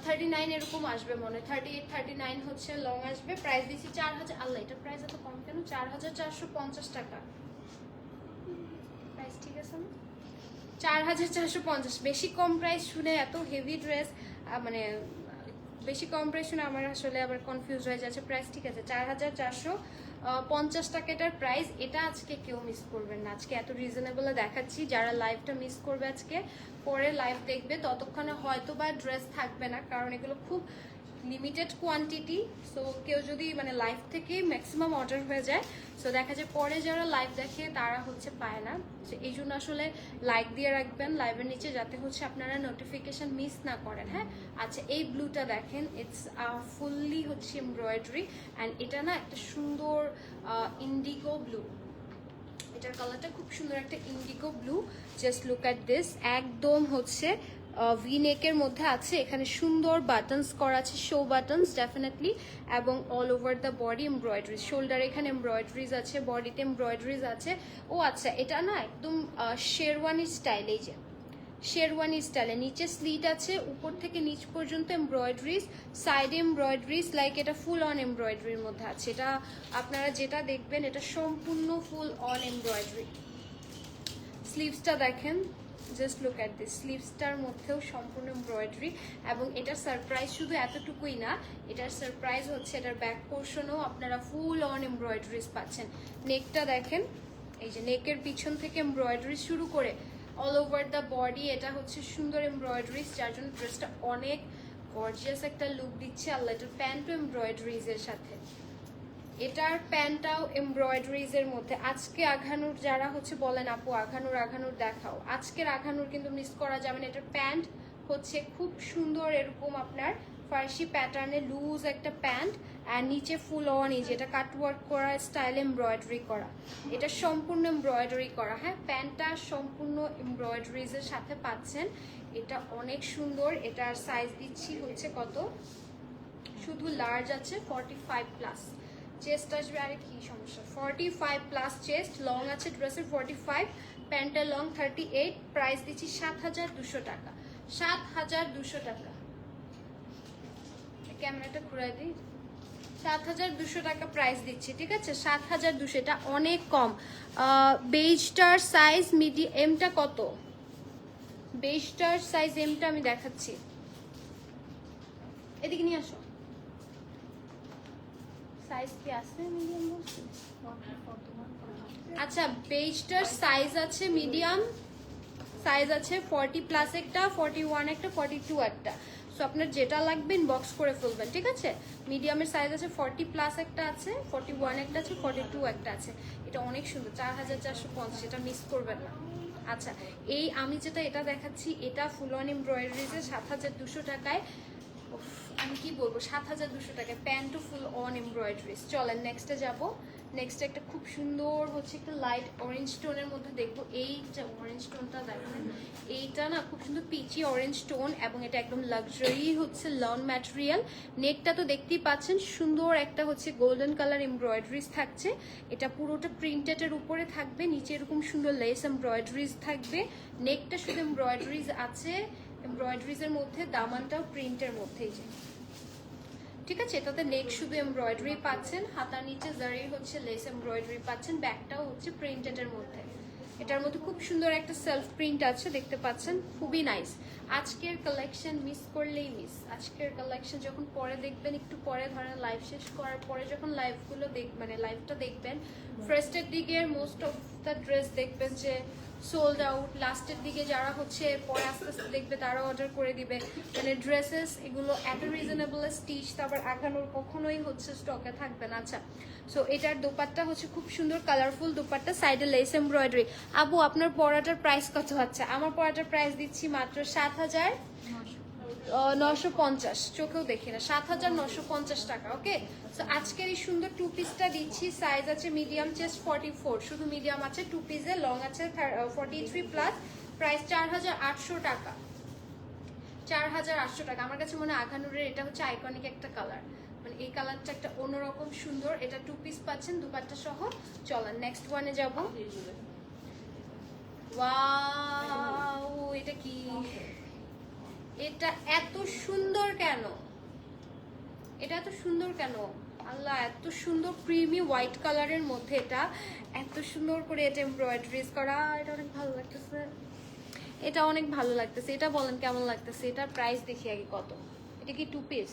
39 এরকম আসবে মনে হয়, 38, 39 হচ্ছে লং আসবে। প্রাইস দিচ্ছি 4000। আল্লাহ, এটা প্রাইস এত কম কেন? 4450 টাকা প্রাইস, ঠিক আছে না? 4450, বেশি কম প্রাইস শুনে এত হেভি ড্রেস, মানে বেশি কম প্রাইস শুনে আমার আসলে আবার কনফিউজ হয়ে যাচ্ছে প্রাইস। ঠিক আছে, 4450 টাকা এটার প্রাইস। এটা আজকে কেউ মিস করবেন না, আজকে এত রিজনেবল দেখাচ্ছি। যারা লাইভটা মিস করবে আজকে, পরে লাইভ দেখবে, ততক্ষণে হয়তো বা ড্রেস থাকবে না, কারণ এগুলো খুব লিমিটেড কোয়ান্টিটি। সো কেউ যদি মানে লাইভ থেকে ম্যাক্সিমাম অর্ডার হয়ে যায়, সো দেখা যায় পরে যারা লাইভ দেখে তারা হচ্ছে পায় না। সো এই জন্য আসলে লাইক দিয়ে রাখবেন লাইভের নিচে, যাতে হচ্ছে আপনারা নোটিফিকেশন মিস না করেন। হ্যাঁ, আচ্ছা, এই ব্লুটা দেখেন, ইটস ফুললি হচ্ছে এমব্রয়ডারি অ্যান্ড এটা না একটা সুন্দর ইন্ডিগো ব্লু, এটার কালারটা খুব সুন্দর একটা Indigo blue. Just look at this, একদম হচ্ছে ভি নেকের মধ্যে আছে, এখানে সুন্দর বাটনস করা আছে, শো বাটনস ডেফিনেটলি, এবং all over the body embroideries. Shoulder এখানে এমব্রয়ডারিজ আছে, বডিতে এমব্রয়ডারিজ আছে। ও আচ্ছা, এটা না একদম শেরওয়ানি স্টাইল, এই যে শেরওয়ানি স্টাইলে নিচে স্লিট আছে, উপর থেকে নিচ পর্যন্ত এমব্রয়ডারিজ, সাইডে এমব্রয়ডারিজ, লাইক এটা ফুল অন এমব্রয়ডারির মধ্যে আছে। এটা আপনারা যেটা দেখবেন এটা সম্পূর্ণ ফুল অন এমব্রয়ডারি। স্লিভসটা দেখেন, জাস্ট লুক অ্যাট দিস, স্লিভসটার মধ্যেও সম্পূর্ণ এমব্রয়ডারি এবং এটার সারপ্রাইজ শুধু এতটুকুই না, এটার সারপ্রাইজ হচ্ছে এটার ব্যাক পোর্শনও আপনারা ফুল অন এমব্রয়ডারিজ পাচ্ছেন। নেকটা দেখেন, এই যে নেকের পিছন থেকে এমব্রয়ডারি শুরু করে অল ওভার দ্য বডি এটা হচ্ছে সুন্দর এমব্রয়ডারিজ, যার জন্য ড্রেসটা অনেক গর্জিয়াস একটা লুক দিচ্ছে। আল্লাহ, এটার প্যান্টও এমব্রয়ডারিজের সাথে, এটার প্যান্টটাও এমব্রয়ডারিজের মধ্যে। আজকে আঘানুর যারা হচ্ছে বলেন আপু আঘানুর দেখাও, আজকের আঘানুর কিন্তু মিস করা যাবে না। এটার প্যান্ট হচ্ছে খুব সুন্দর, এরকম আপনার ফার্সি প্যাটার্নে লুজ একটা প্যান্ট, আর নিচে ফুল অন এই যেটা কাটওয়ার্ক করা স্টাইল এমব্রয়ডারি করা, এটা সম্পূর্ণ এমব্রয়ডারি করা। হ্যাঁ, প্যান্টটা সম্পূর্ণ এমব্রয়ডারিজের সাথে পাচ্ছেন, এটা অনেক সুন্দর। এটার সাইজ দিচ্ছি হচ্ছে কত, শুধু লার্জ আছে 45 প্লাস, চেস্ট আসবে, আরে কি সমস্যা, 45 প্লাস চেস্ট, লং আছে ড্রেসের 45, প্যান্টের লং 38। প্রাইস দিচ্ছি 7200 টাকা, 7200 টাকা। ক্যামেরাটা ঘুরাই দিই, 7200 টাকা প্রাইস দিচ্ছি, ঠিক আছে, 7200, এটা অনেক কম। বেজটার সাইজ এমটা কত, বেজটার সাইজ এমটা আমি দেখাচ্ছি, এদিকে নিয়ে আসো। সাইজ কি আছে মিডিয়াম বলছি? আচ্ছা, বেজটার সাইজ আছে মিডিয়াম, সাইজ আছে 40 প্লাস একটা, 41 একটা, 42 একটা। সো আপনার যেটা লাগবে ইনবক্স করে ফেলবেন, ঠিক আছে। মিডিয়ামের সাইজ আছে 40 প্লাস একটা আছে, 41 একটা আছে, 42 একটা আছে। এটা অনেক সুন্দর, 4450, এটা মিস করবেন না। আচ্ছা, এই আমি যেটা এটা দেখাচ্ছি, এটা ফুল অন এমব্রয়ডারিজে 7200 টাকায়। আমি কি বলবো, 7200 টাকায় প্যান্টও ফুল অন এমব্রয়ডারিজ। চলেন নেক্সটে যাব। নেক্সট একটা খুব সুন্দর হচ্ছে একটা লাইট অরেঞ্জ টোনের মধ্যে দেখবো। এই যে অরেঞ্জ টোনটা দেখেন, এইটা না খুব সুন্দর পিচি অরেঞ্জ টোন এবং এটা একদম লাক্সারি হচ্ছে লন ম্যাটেরিয়াল। নেকটা তো দেখতেই পাচ্ছেন, সুন্দর একটা হচ্ছে গোল্ডেন কালার এমব্রয়ডারিজ থাকছে। এটা পুরোটা প্রিন্টেডের উপরে থাকবে, নিচে এরকম সুন্দর লেস এমব্রয়ডারিজ থাকবে। নেকটা শুধু এমব্রয়ডারিজ আছে, এমব্রয়ডারিজের মধ্যে দামানটাও প্রিন্টের মধ্যেই যে, ঠিক আছে। এটাতে নেক শুধু এমব্রয়ডারি পাচ্ছেন, হাতার নিচে জারি হচ্ছে লেস এমব্রয়ডারি পাচ্ছেন, ব্যাকটাও হচ্ছে প্রিন্টেডের মধ্যে। এটার মধ্যে খুব সুন্দর একটা সেলফ প্রিন্ট আছে, দেখতে পাচ্ছেন, খুবই নাইস। আজকের কালেকশন মিস করলেই মিস। আজকের কালেকশন যখন পরে দেখবেন, একটু পরে ধরেন লাইভ শেষ করার পরে যখন লাইভগুলো মানে লাইভটা দেখবেন, ফার্স্টের দিকে মোস্ট অফ দ্য ড্রেস দেখবেন যে সোল্ড আউট, লাস্টের দিকে যারা হচ্ছে পরে আস্তে আস্তে দেখবে তারা অর্ডার করে দিবে। মানে ড্রেসেস এগুলো এত রিজনেবল স্টিচ, তারপর আগানোর কখনোই হচ্ছে স্টকে থাকবে না। আচ্ছা, সো এটার দোপাট্টা হচ্ছে খুব সুন্দর কালারফুল দোপাট্টা, সাইডে লেস এমব্রয়ডারি। আপু আপনার পরাটার প্রাইস কত হচ্ছে? আমার পরাটার প্রাইস দিচ্ছি মাত্র 7,950, চোখেও দেখি না, 7,950 টাকা। ওকে, তো আজকের এই সুন্দর টু পিসটা দিচ্ছি, সাইজ আছে মিডিয়াম, চেস্ট 44, শুধু মিডিয়াম আছে, টু পিসে লং আছে 43 প্লাস, প্রাইস 4,800 টাকা। 4,800 টাকা। আমার কাছে মনে হয় আখানুরের এটা হচ্ছে আইকনিক একটা কালার, মানে এই কালারটা একটা অন্যরকম সুন্দর। এটা টু পিস পাচ্ছেন দুপাট্টা সহ। চলেন নেক্সট ওয়ানে যাব। ওয়াও, এটা কি? এটা এত সুন্দর কেন? এটা এত সুন্দর কেন? আল্লাহ, এত সুন্দর ক্রিমি হোয়াইট কালারের মধ্যে এটা এত সুন্দর করে এটা এমব্রয়ডারিজ করা। এটা অনেক ভালো লাগতেছে, এটা অনেক ভালো লাগতেছে। এটা বলেন কেমন লাগতেছে? এটার প্রাইস দেখি আগে কত। এটা কি টু পিস?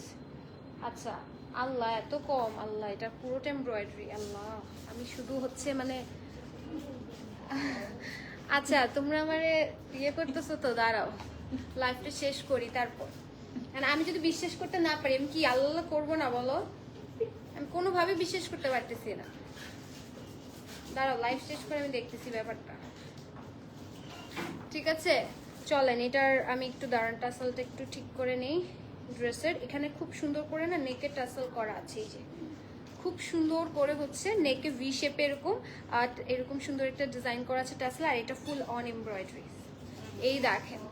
আচ্ছা, আল্লাহ এত কম। আল্লাহ, এটা পুরোটা এমব্রয়ডারি। আল্লাহ, আমি শুধু হচ্ছে মানে আচ্ছা, তোমরা আমারে ইয়ে করতেছো তো, দাঁড়াও লাইফটা শেষ করি তারপর। আমি যদি বিশ্বাস করতে না পারি আমি কি আল্লাহ করবো না বলো? আমি কোনোভাবে বিশ্বাস করতে পারতেছি না। দাঁড়াও লাইফ শেষ করে আমি দেখতেছি ব্যাপারটা, ঠিক আছে? চলেন এটার আমি একটু দাঁড়ান, টাসেলটা একটু ঠিক করে নেই ড্রেসের। এখানে খুব সুন্দর করে না নেকে টাসেল করা আছে, এই যে খুব সুন্দর করে হচ্ছে নেকে ভি শেপে এরকম, আর এরকম সুন্দর একটা ডিজাইন করা আছে টাসেল। আর এটা ফুল অন এমব্রয়ডারি, এই দেখেন,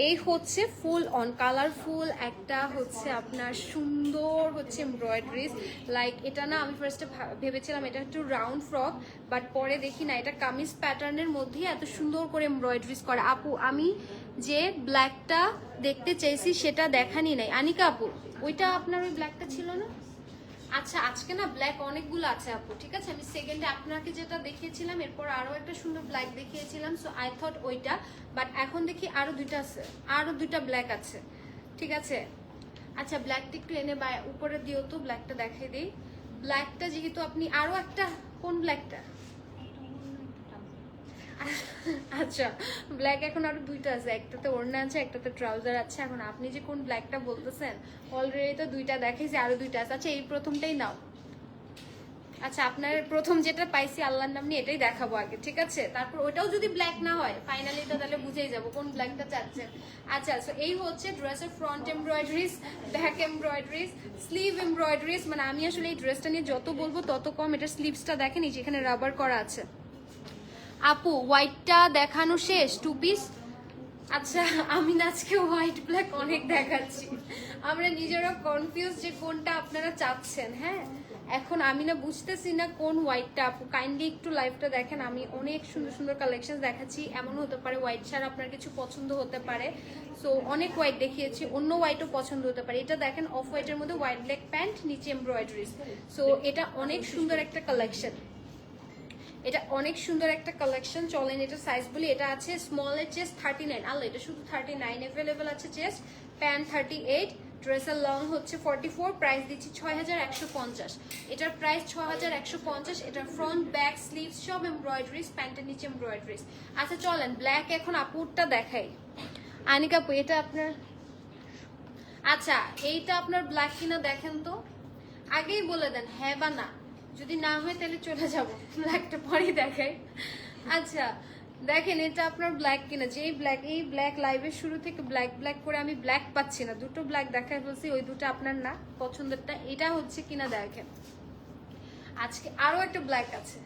এই হচ্ছে ফুল অন কালারফুল একটা হচ্ছে আপনার সুন্দর হচ্ছে এমব্রয়ডারিজ। লাইক এটা না আমি ফার্স্টে ভেবেছিলাম এটা একটু রাউন্ড ফ্রক, বাট পরে দেখি না এটা কামিজ প্যাটার্নের মধ্যেই এত সুন্দর করে এমব্রয়ডারিজ করা। আপু আমি যে ব্ল্যাকটা দেখতে চাইছি সেটা দেখানি নাই আনিকা আপু, ওইটা আপনার ওই ব্ল্যাকটা ছিল না? আচ্ছা, আজকে না ব্ল্যাক অনেকগুলো আছে আপু, ঠিক আছে? আমি সেকেন্ডে আপনাকে যেটা দেখিয়েছিলাম এরপর আরো একটা সুন্দর ব্ল্যাক দেখিয়েছিলাম, সো আই থট ওইটা, বাট এখন দেখি আরো দুইটা আছে, আরো দুইটা ব্ল্যাক আছে, ঠিক আছে? আচ্ছা, ব্ল্যাকটা একটু এনে বা উপরে দিও তো, ব্ল্যাকটা দেখাই দিই। ব্ল্যাকটা যেহেতু আপনি আরো একটা, কোন ব্ল্যাকটা? আচ্ছা, ব্ল্যাক এখন আরো দুইটা আছে, একটাতে ওড়না আছে একটাতে ট্রাউজার আছে। এখন আপনি যে কোন ব্ল্যাকটা বলতেছেন, অলরেডি তো দুইটা দেখাইছি, আরো দুইটা আছে। আচ্ছা, এই প্রথমটাই নাও। আচ্ছা, আপনার প্রথম যেটা পাইছি আল্লাহর নাম নিয়ে এটাই দেখাবো আগে, ঠিক আছে? তারপর ওটাও যদি ব্ল্যাক না হয় ফাইনালি তো তাহলে বুঝেই যাবো কোন ব্ল্যাকটা চাচ্ছেন। আচ্ছা, সো এই হচ্ছে ড্রেসের front embroideries, back embroideries, sleeve embroideries. মানে আমি আসলে এই ড্রেসটা নিয়ে যত বলবো তত কম। এটার স্লিভসটা দেখেন, এই যেখানে রাবার করা আছে। আপু হোয়াইটটা দেখানো শেষ, টু পিস? আচ্ছা, আমি না আজকে হোয়াইট ব্ল্যাক অনেক দেখাচ্ছি, আমরা নিজেরা কনফিউজ যে কোনটা আপনারা চাচ্ছেন। হ্যাঁ, এখন আমি না বুঝতেছি না কোন হোয়াইটটা। আপু কাইন্ডলি একটু লাইভটা দেখেন, আমি অনেক সুন্দর সুন্দর কালেকশন দেখাচ্ছি। এমন হতে পারে হোয়াইট ছাড়া আপনার কিছু পছন্দ হতে পারে, সো অনেক হোয়াইট দেখিয়েছি, অন্য হোয়াইটও পছন্দ হতে পারে। এটা দেখেন অফ হোয়াইটের মধ্যে হোয়াইট ব্ল্যাক প্যান্ট, নিচে এমব্রয়ডারিজ, সো এটা অনেক সুন্দর একটা কালেকশন, এটা অনেক সুন্দর একটা কালেকশন। চলেন এটা সাইজ বলি, এটা আছে স্মলের চেস্ট 39, আল্লাহ এটা শুধু 39 অ্যাভেলেবেল আছে চেস্ট, প্যান্ট 38, ড্রেসের লং হচ্ছে 44, প্রাইস দিচ্ছি 6,150। এটার প্রাইস 6,150। এটার ফ্রন্ট ব্যাক স্লিভস সব এমব্রয়ডারিজ, প্যান্টের নিচে এমব্রয়ডারিজ। আচ্ছা চলেন ব্ল্যাক এখন আপুরটা দেখাই। আনিকা আপু এটা আপনার, আচ্ছা এইটা আপনার ব্ল্যাক কিনা দেখেন তো, আগেই বলে দেন হ্যাঁ বা না, যদি না হয় তাহলে চলে যাব, ব্ল্যাকটা পরেই দেখাই। আচ্ছা দেখেন এটা আপনার ব্ল্যাক কিনা, যেই ব্ল্যাক, এই ব্ল্যাক লাইভের শুরু থেকে ব্ল্যাক ব্ল্যাক করে আমি ব্ল্যাক পাচ্ছি না, দুটো ব্ল্যাক দেখাই বলছি, ওই দুটো আপনার না পছন্দেরটা, এটা হচ্ছে কিনা দেখেন। আজকে আরো একটা ব্ল্যাক আছে,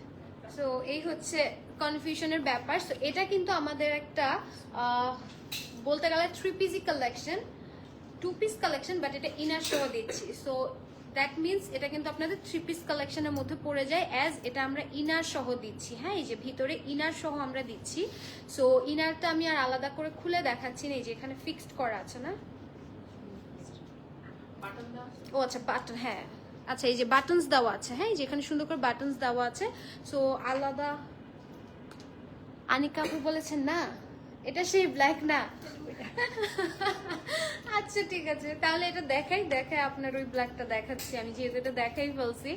সো এই হচ্ছে কনফিউশনের ব্যাপার। সো এটা কিন্তু আমাদের একটা বলতে গেলে 3 পিসি কালেকশন, 2 পিস কালেকশন, বাট এটা ইনার সহ দিচ্ছি। সো দ্যাট মিনস এটা কিন্তু আপনাদের 3 পিস কালেকশনের মধ্যে পড়ে যায়, অ্যাজ এটা আমরা ইনার সহ দিচ্ছি। হ্যাঁ, এই যে ভিতরে ইনার সহ আমরা দিচ্ছি। সো ইনারটা আমি আর আলাদা করে খুলে দেখাচ্ছি না, এই যে এখানে ফিক্সড করা আছে না, ও আচ্ছা বাটন, হ্যাঁ আচ্ছা এই যে বাটনস দেওয়া আছে, হ্যাঁ এই যে এখানে সুন্দর করে বাটনস দেওয়া আছে। সো আলাদা, আনিকা আপু বলেছেন না এটা সেই ব্ল্যাক না, আচ্ছা ঠিক আছে, তাহলে এটা দেখাই আপনার ওই ব্ল্যাকটা দেখাচ্ছি আমি, যেহেতু এটা দেখাই ফেলছি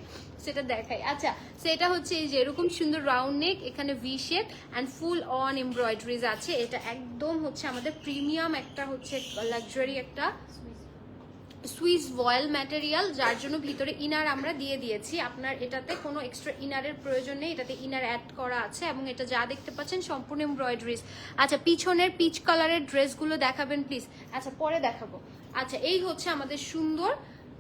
সেটা দেখাই। আচ্ছা সেটা হচ্ছে এই যে এরকম সুন্দর রাউন্ড নেক, এখানে V shape and full on embroideries আছে। এটা একদম হচ্ছে আমাদের প্রিমিয়াম একটা হচ্ছে লাক্সারি একটা সুইস ভয়েল ম্যাটেরিয়াল, যার জন্য ভিতরে ইনার আমরা দিয়ে দিয়েছি। আপনার এটাতে কোনো এক্সট্রা ইনারের প্রয়োজন নেই, এটাতে ইনার অ্যাড করা আছে এবং এটা যা দেখতে পাচ্ছেন সম্পূর্ণ এমব্রয়ডারিজ। আচ্ছা পিছনের পিচ কালারের ড্রেসগুলো দেখাবেন প্লিজ। আচ্ছা পরে দেখাবো। আচ্ছা এই হচ্ছে আমাদের সুন্দর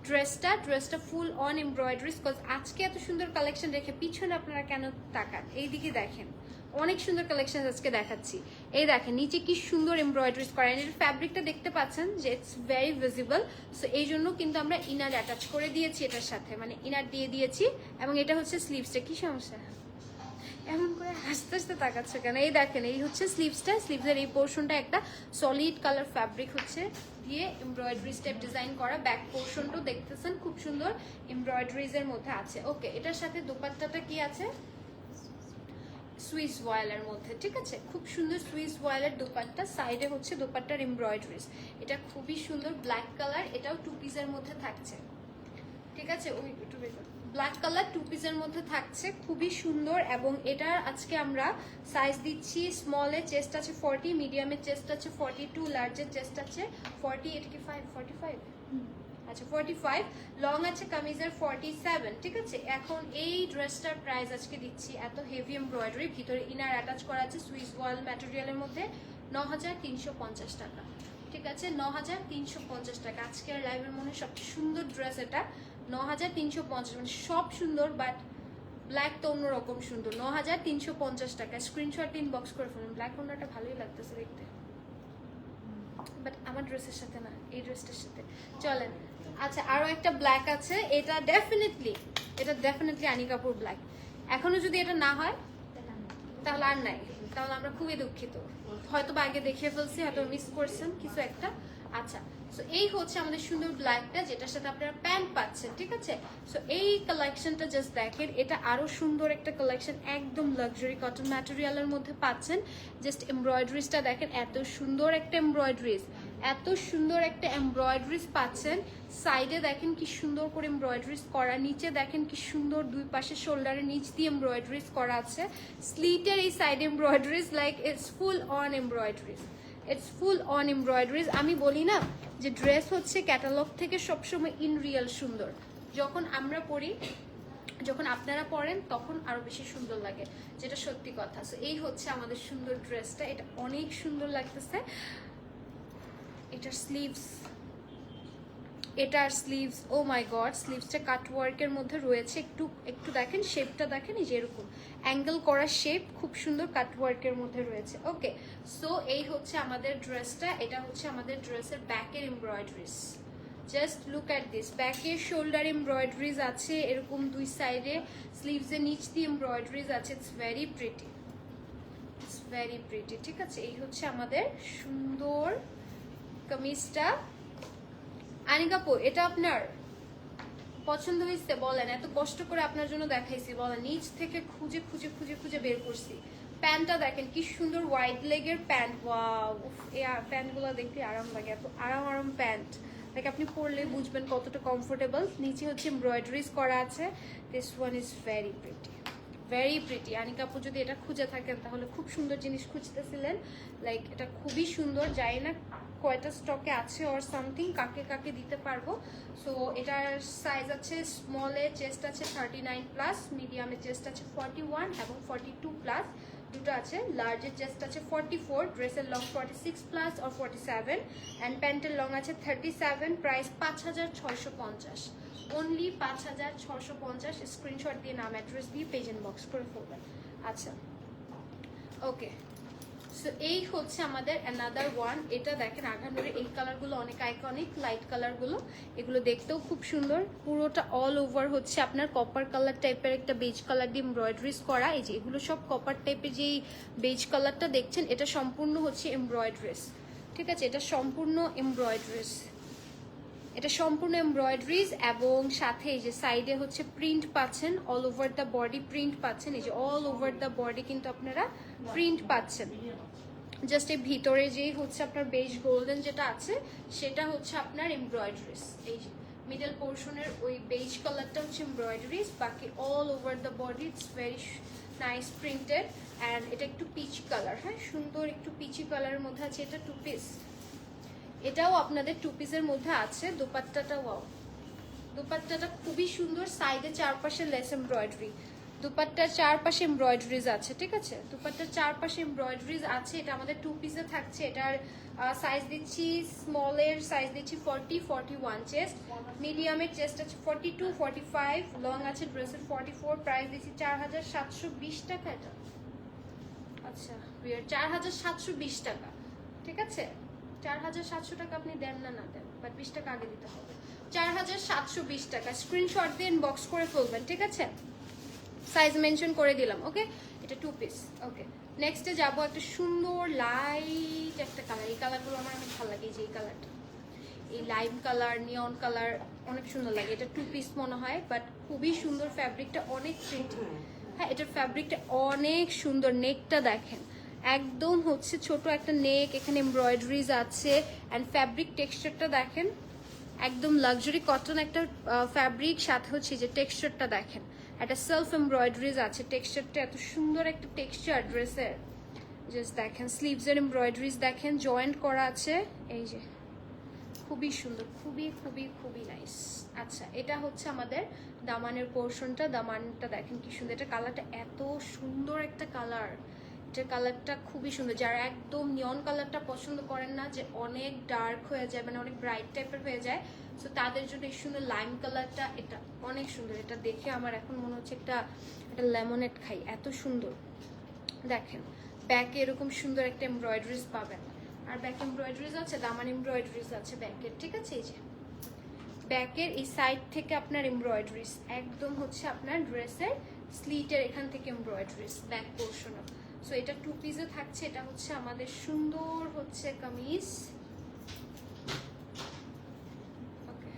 ড্রেসটা ফুল অন এমব্রয়ডারিজ। কজ আজকে এত সুন্দর কালেকশন রেখে পিছনে আপনারা কেন তাকান, এইদিকে দেখেন অনেক সুন্দর কালেকশন আজকে দেখাচ্ছি। এই দেখেন নিচে কি সুন্দর এমব্রয়ডারিজ করা, এর ফ্যাব্রিকটা দেখতে পাচ্ছেন যে ইটস ভেরি ভিজিবল। সো এই জন্য কিন্তু আমরা ইনার অ্যাটাচ করে দিয়েছি এটার সাথে, মানে ইনার দিয়ে দিয়েছি। এবং এটা হচ্ছে স্লিভসটা। কি সমস্যা এমন করে হাসতে হাসতে তাকাচ্ছে কেন? এই দেখেন এই হচ্ছে স্লিভসটা, স্লিভসের এই পোর্শনটা একটা সলিড কালার ফ্যাব্রিক হচ্ছে দিয়ে এমব্রয়ডারি স্টেপ ডিজাইন করা। ব্যাক পোর্শনটাও দেখতেছেন খুব সুন্দর এমব্রয়ডারিজ এর মধ্যে আছে। ওকে এটার সাথে দোপাট্টাটা কি আছে? সুইস ওয়াইলের মধ্যে, ঠিক আছে, খুব সুন্দর সুইস ওয়াইলের দোপাট্টা। সাইডে হচ্ছে দোপাট্টার এমব্রয়ডারিজ, এটা খুবই সুন্দর ব্ল্যাক কালার, এটাও টু পিসের মধ্যে থাকছে, ঠিক আছে, ওই একটু ব্ল্যাক কালার টু পিসের মধ্যে থাকছে, খুবই সুন্দর। এবং এটার আজকে আমরা সাইজ দিচ্ছি স্মলের চেস্ট আছে 40, মিডিয়ামের চেস্ট আছে 42, লার্জের চেস্ট আছে 40, এটা কি 45? আচ্ছা 45, লং আছে কামিজের 47, ঠিক আছে। এখন এই ড্রেসটার প্রাইস আজকে দিচ্ছি এত হেভি এমব্রয়ডারি, ভিতরে ইনার অ্যাটাচ করা আছে সুইস ওয়াল ম্যাটেরিয়ালের মধ্যে 9350 টাকা, ঠিক আছে, 9350 টাকা। আজকের লাইভের মনে সবচেয়ে সুন্দর ড্রেস এটা, 9350, মানে সব সুন্দর বাট ব্ল্যাক তো অন্যরকম সুন্দর। 9350 টাকা, স্ক্রিনশট ইনবক্স করে ফেলুন। ব্ল্যাক অন্যটা ভালোই লাগতেছে দেখতে, বাট আমার ড্রেসের সাথে না, এই ড্রেসটার সাথে চলেন। আচ্ছা আরো একটা ব্ল্যাক আছে, এটা ডেফিনেটলি আনি কাপুর ব্ল্যাক। এখনো যদি এটা না হয় তাহলে আর নাই, তাহলে আমরা খুবই দুঃখিত, হয়তো বা আগে দেখিয়ে ফেলছি, হয়তো মিস করছেন কিছু একটা। আচ্ছা সো এই হচ্ছে আমাদের সুন্দর ব্ল্যাকটা, যেটার সাথে আপনারা প্যান্ট পাচ্ছেন, ঠিক আছে। সো এই কালেকশনটা জাস্ট দেখেন, এটা আরো সুন্দর একটা কালেকশন, একদম লাক্সারি কটন ম্যাটেরিয়ালের মধ্যে পাচ্ছেন। জাস্ট এমব্রয়ডারিজটা দেখেন, এত সুন্দর একটা এমব্রয়ডারিজ পাচ্ছেন। সাইডে দেখেন কি সুন্দর করে এমব্রয়ডারিজ করা, নিচে দেখেন কি সুন্দর দুই পাশে শোল্ডারের নিচ দিয়ে এমব্রয়ডারিজ করা আছে। স্লিটের এই side embroideries like it's full on embroideries. আমি বলি না যে ড্রেস হচ্ছে ক্যাটালগ থেকে সবসময় ইন রিয়েল সুন্দর, যখন আমরা পরি, যখন আপনারা পরেন তখন আরো বেশি সুন্দর লাগে, যেটা সত্যি কথা। সো এই হচ্ছে আমাদের সুন্দর ড্রেসটা, এটা অনেক সুন্দর লাগতেছে। এটার স্লিভস ও মাই গড, স্লিভসটা কাট ওয়ার্কের মধ্যে রয়েছে, একটু দেখেন শেপটা দেখেন, এই যে এরকম অ্যাঙ্গেল করা শেপ, খুব সুন্দর কাট ওয়ার্কের মধ্যে রয়েছে। ওকে সো এই হচ্ছে আমাদের ড্রেসটা, এটা হচ্ছে আমাদের ড্রেসের ব্যাকের embroideries. Just look at this, ব্যাকে শোল্ডার এমব্রয়ডারিজ আছে এরকম দুই সাইডে, স্লিভসের নিচ দিয়ে এমব্রয়ডারিজ আছে। ইটস ভেরি প্রিটি, ঠিক আছে। এই হচ্ছে আমাদের সুন্দর কামিজটা। আনিকাপু এটা আপনার পছন্দ হয়েছে বলেন, এত কষ্ট করে আপনার জন্য দেখাইছি, বলেন নিচ থেকে খুঁজে বের করছি। প্যান্টটা দেখেন কি সুন্দর ওয়াইড লেগের প্যান্ট, ওয়াও, এই প্যান্টগুলো দেখতে আরাম লাগে, এত আরাম প্যান্ট, লাইক আপনি পরলে বুঝবেন কতটা কমফোর্টেবল। নিচে হচ্ছে এমব্রয়ডারিজ করা আছে। This one is very pretty. আনিকাপু যদি এটা খুঁজে থাকেন তাহলে খুব সুন্দর জিনিস খুঁজতেছিলেন, লাইক এটা খুবই সুন্দর, জানি না কয়টা স্টকে আছে অর সামথিং, কাকে দিতে পারবো। সো এটার সাইজ আছে স্মলে চেস্ট আছে 39+, মিডিয়ামে চেস্ট আছে 41 এবং 42+, দুটো আছে। লার্জের চেস্ট আছে 44, ড্রেসের লং 46+ or 47 অ্যান্ড প্যান্টের লং আছে 37। Price 5650, only 5650। স্ক্রিনশট দিয়ে নাম অ্যাড্রেস দিয়ে পেজ ইনবক্স করে ফেলবেন। আচ্ছা ওকে সো এই হচ্ছে আমাদের অ্যানাদার ওয়ান। এটা দেখেন আঘানুরে এই কালারগুলো অনেক আইকনিক, লাইট কালারগুলো, এগুলো দেখতেও খুব সুন্দর। পুরোটা অল ওভার হচ্ছে আপনার কপার কালার টাইপের একটা বেজ কালার দিয়ে এমব্রয়ডারিজ করা। এই যে এগুলো সব কপার টাইপের, যেই বেজ কালারটা দেখছেন এটা সম্পূর্ণ হচ্ছে এমব্রয়ডারিজ, ঠিক আছে, এটা সম্পূর্ণ এমব্রয়ডারিজ এবং সাথে এই যে সাইডে হচ্ছে প্রিন্ট পাচ্ছেন, all over the body print পাচ্ছেন। এই যে অল ওভার দ্য বডি কিন্তু আপনারা প্রিন্ট পাচ্ছেন। জাস্ট এই ভিতরে যেই হচ্ছে আপনার বেজ গোল্ডেন যেটা আছে সেটা হচ্ছে আপনার এমব্রয়ডারিজ। এই যে মিডল পোর্শনের ওই বেজ কালারটা হচ্ছে এমব্রয়ডারিজ, বাকি all over the body it's very nice printed. And এটা একটু পিচ কালার, হ্যাঁ সুন্দর একটু পিচি কালারের মধ্যে আছে। এটা 2 পিস, এটাও আপনাদের 2 পিসের মধ্যে আছে। দোপাট্টাটা ওয়াও, দোপাট্টাটা খুবই সুন্দর, সাইডে চারপাশে লেস এমব্রয়ডারি, দুপাট্টার চারপাশে এমব্রয়ডারিজ আছে, ঠিক আছে দুপাট্টার চারপাশে এমব্রয়ডারিজ আছে। এটা আমাদের 2 পিসে থাকছে। এটার সাইজ দিচ্ছি, স্মলের সাইজ দিচ্ছি 40, 41 চেস্ট, মিডিয়ামের চেস্ট আছে 42, 45, লং আছে ড্রেসের 44। প্রাইস দিচ্ছি 4720 টাকা। এটা আচ্ছা 4720 টাকা, ঠিক আছে 4700 টাকা আপনি দেন না না দেন, বাট 20 টাকা আগে দিতে হবে। 4720 টাকা, স্ক্রিনশট দিয়ে ইনবক্স করে ফেলবেন, ঠিক আছে সাইজ মেনশন করে দিলাম। ওকে, এটা 2 পিস। ওকে, নেক্সটে যাবো একটা সুন্দর লাইট একটা কালার। এই কালারগুলো আমার অনেক ভালো লাগে, যে এই কালারটা, এই লাইম কালার, নিয়ন কালার অনেক সুন্দর লাগে। এটা 2 পিস মনে হয়, বাট খুবই সুন্দর, ফ্যাব্রিকটা অনেক প্রিন্টি। হ্যাঁ এটার ফ্যাব্রিকটা অনেক সুন্দর, নেকটা দেখেন একদম হচ্ছে ছোট একটা নেক, এখানে এমব্রয়ডারিজ আছে। অ্যান্ড ফ্যাব্রিক টেক্সচারটা দেখেন একদম লাক্সারি কটন একটা ফ্যাব্রিক, সাথে হচ্ছে যে টেক্সচারটা দেখেন একটা সেলফ এমব্রয়ডারিজ আছে। টেক্সচারটা এত সুন্দর একটা টেক্সচার ড্রেসের, জাস্ট দেখেন স্লিভসের এমব্রয়ডারিজ দেখেন জয়েন্ট করা আছে। এই যে খুবই সুন্দর, খুবই খুবই খুবই নাইস। আচ্ছা এটা হচ্ছে আমাদের দামানের পোর্শনটা, দামানটা দেখেন কি সুন্দর, এটা কালারটা এত সুন্দর একটা কালার, এটার কালারটা খুবই সুন্দর। যারা একদম নিয়ন কালারটা পছন্দ করেন না, যে অনেক ডার্ক হয়ে যায় মানে অনেক ব্রাইট টাইপের হয়ে যায়, সো তাদের জন্য এই সুন্দর লাইম কালারটা এটা অনেক সুন্দর। এটা দেখে আমার এখন মনে হচ্ছে একটা লেমনেড খাই, এত সুন্দর। দেখেন ব্যাকে এরকম সুন্দর একটা এমব্রয়ডারিজ পাবেন, আর ব্যাক এমব্রয়ডারিজ আছে, দামান এমব্রয়ডারিজ আছে ব্যাকের, ঠিক আছে এই যে ব্যাকের এই সাইড থেকে আপনার এমব্রয়ডারিজ একদম হচ্ছে আপনার ড্রেসের স্লিটের এখান থেকে এমব্রয়ডারিজ ব্যাক পোর্শনও। সো এটা 2 পিসে থাকছে। এটা হচ্ছে আমাদের সুন্দর হচ্ছে কামিজ, ওকে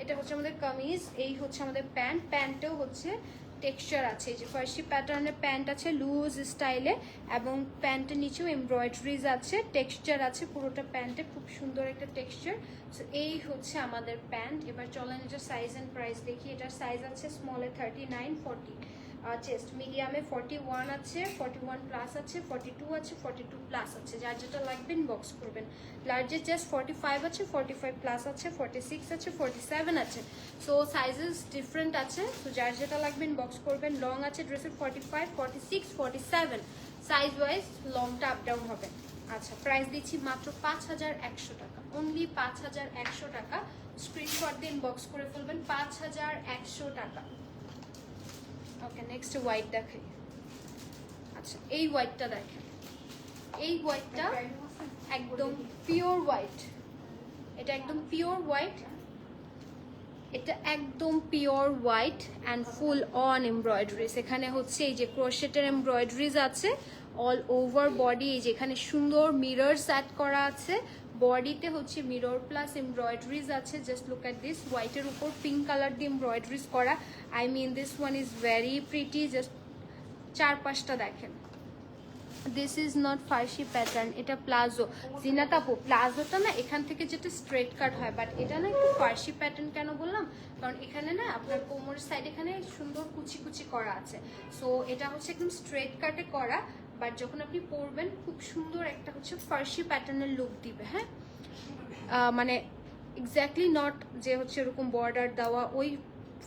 এটা হচ্ছে আমাদের কামিজ। এই হচ্ছে আমাদের প্যান্ট, প্যান্টেও হচ্ছে টেক্সচার আছে, এই যে ফার্সি প্যাটার্নের প্যান্ট আছে লুজ স্টাইলে, এবং প্যান্টের নিচেও এমব্রয়ডারিজ আছে, টেক্সচার আছে পুরোটা প্যান্টে, খুব সুন্দর একটা টেক্সচার। সো এই হচ্ছে আমাদের প্যান্ট। এবার চলেন এটা সাইজ অ্যান্ড প্রাইস দেখি। এটার সাইজ আছে স্মলে 39, 40, চেস্ট মিডিয়ামে 41 আছে, 41 প্লাস আছে, 42 আছে, 42 প্লাস আছে, যার যেটা লাগবে ইনবক্স করবেন। লার্জের চেস্ট 45 আছে, 45 প্লাস আছে, 46 আছে, 47 আছে। সো সাইজেস ডিফারেন্ট আছে, তো যার যেটা লাগবে ইনবক্স করবেন। লং আছে ড্রেসের 45, 46, 47, সাইজ ওয়াইজ লংটা আপ ডাউন হবে। আচ্ছা প্রাইস দিচ্ছি মাত্র 5100 টাকা, অনলি 5100 টাকা। স্ক্রিনশট দিয়ে ইনবক্স করে ফেলবেন, 5100 টাকা। ওকে নেক্সট হোয়াইট দেখাই। আচ্ছা এই হোয়াইটটা দেখেন, এই হোয়াইটটা একদম পিওর হোয়াইট, এটা একদম পিওর হোয়াইট, এটা একদম pure white and full on embroideries. এখানে হচ্ছে এই যে ক্রোশেটের এমব্রয়ডারিজ আছে অল ওভার বডি, এই যে এখানে সুন্দর মিরর সেট করা আছে, বডিতে হচ্ছে মিরর প্লাস এমব্রয়ডারিজ আছে। জাস্ট লুক এট দিস, হোয়াইটের উপর পিঙ্ক কালার দিয়ে এমব্রয়ডারিজ করা। I mean this one is very pretty, just চারপাশটা দেখেন। This is not Farsi pattern, এটা প্লাজো। জিনাত আপু প্লাজোটা না এখান থেকে যেটা স্ট্রেট কাট হয়, বাট এটা না একটু ফার্সি প্যাটার্ন কেন বললাম, কারণ এখানে না আপনার কোমরের সাইড এখানে সুন্দর কুচি কুচি করা আছে। সো এটা হচ্ছে একদম স্ট্রেট কাটে করা, বাট যখন আপনি পরবেন খুব সুন্দর একটা হচ্ছে ফার্সি প্যাটার্নের লুক দিবে। হ্যাঁ মানে এক্স্যাক্টলি নট যে হচ্ছে এরকম বর্ডার দেওয়া ওই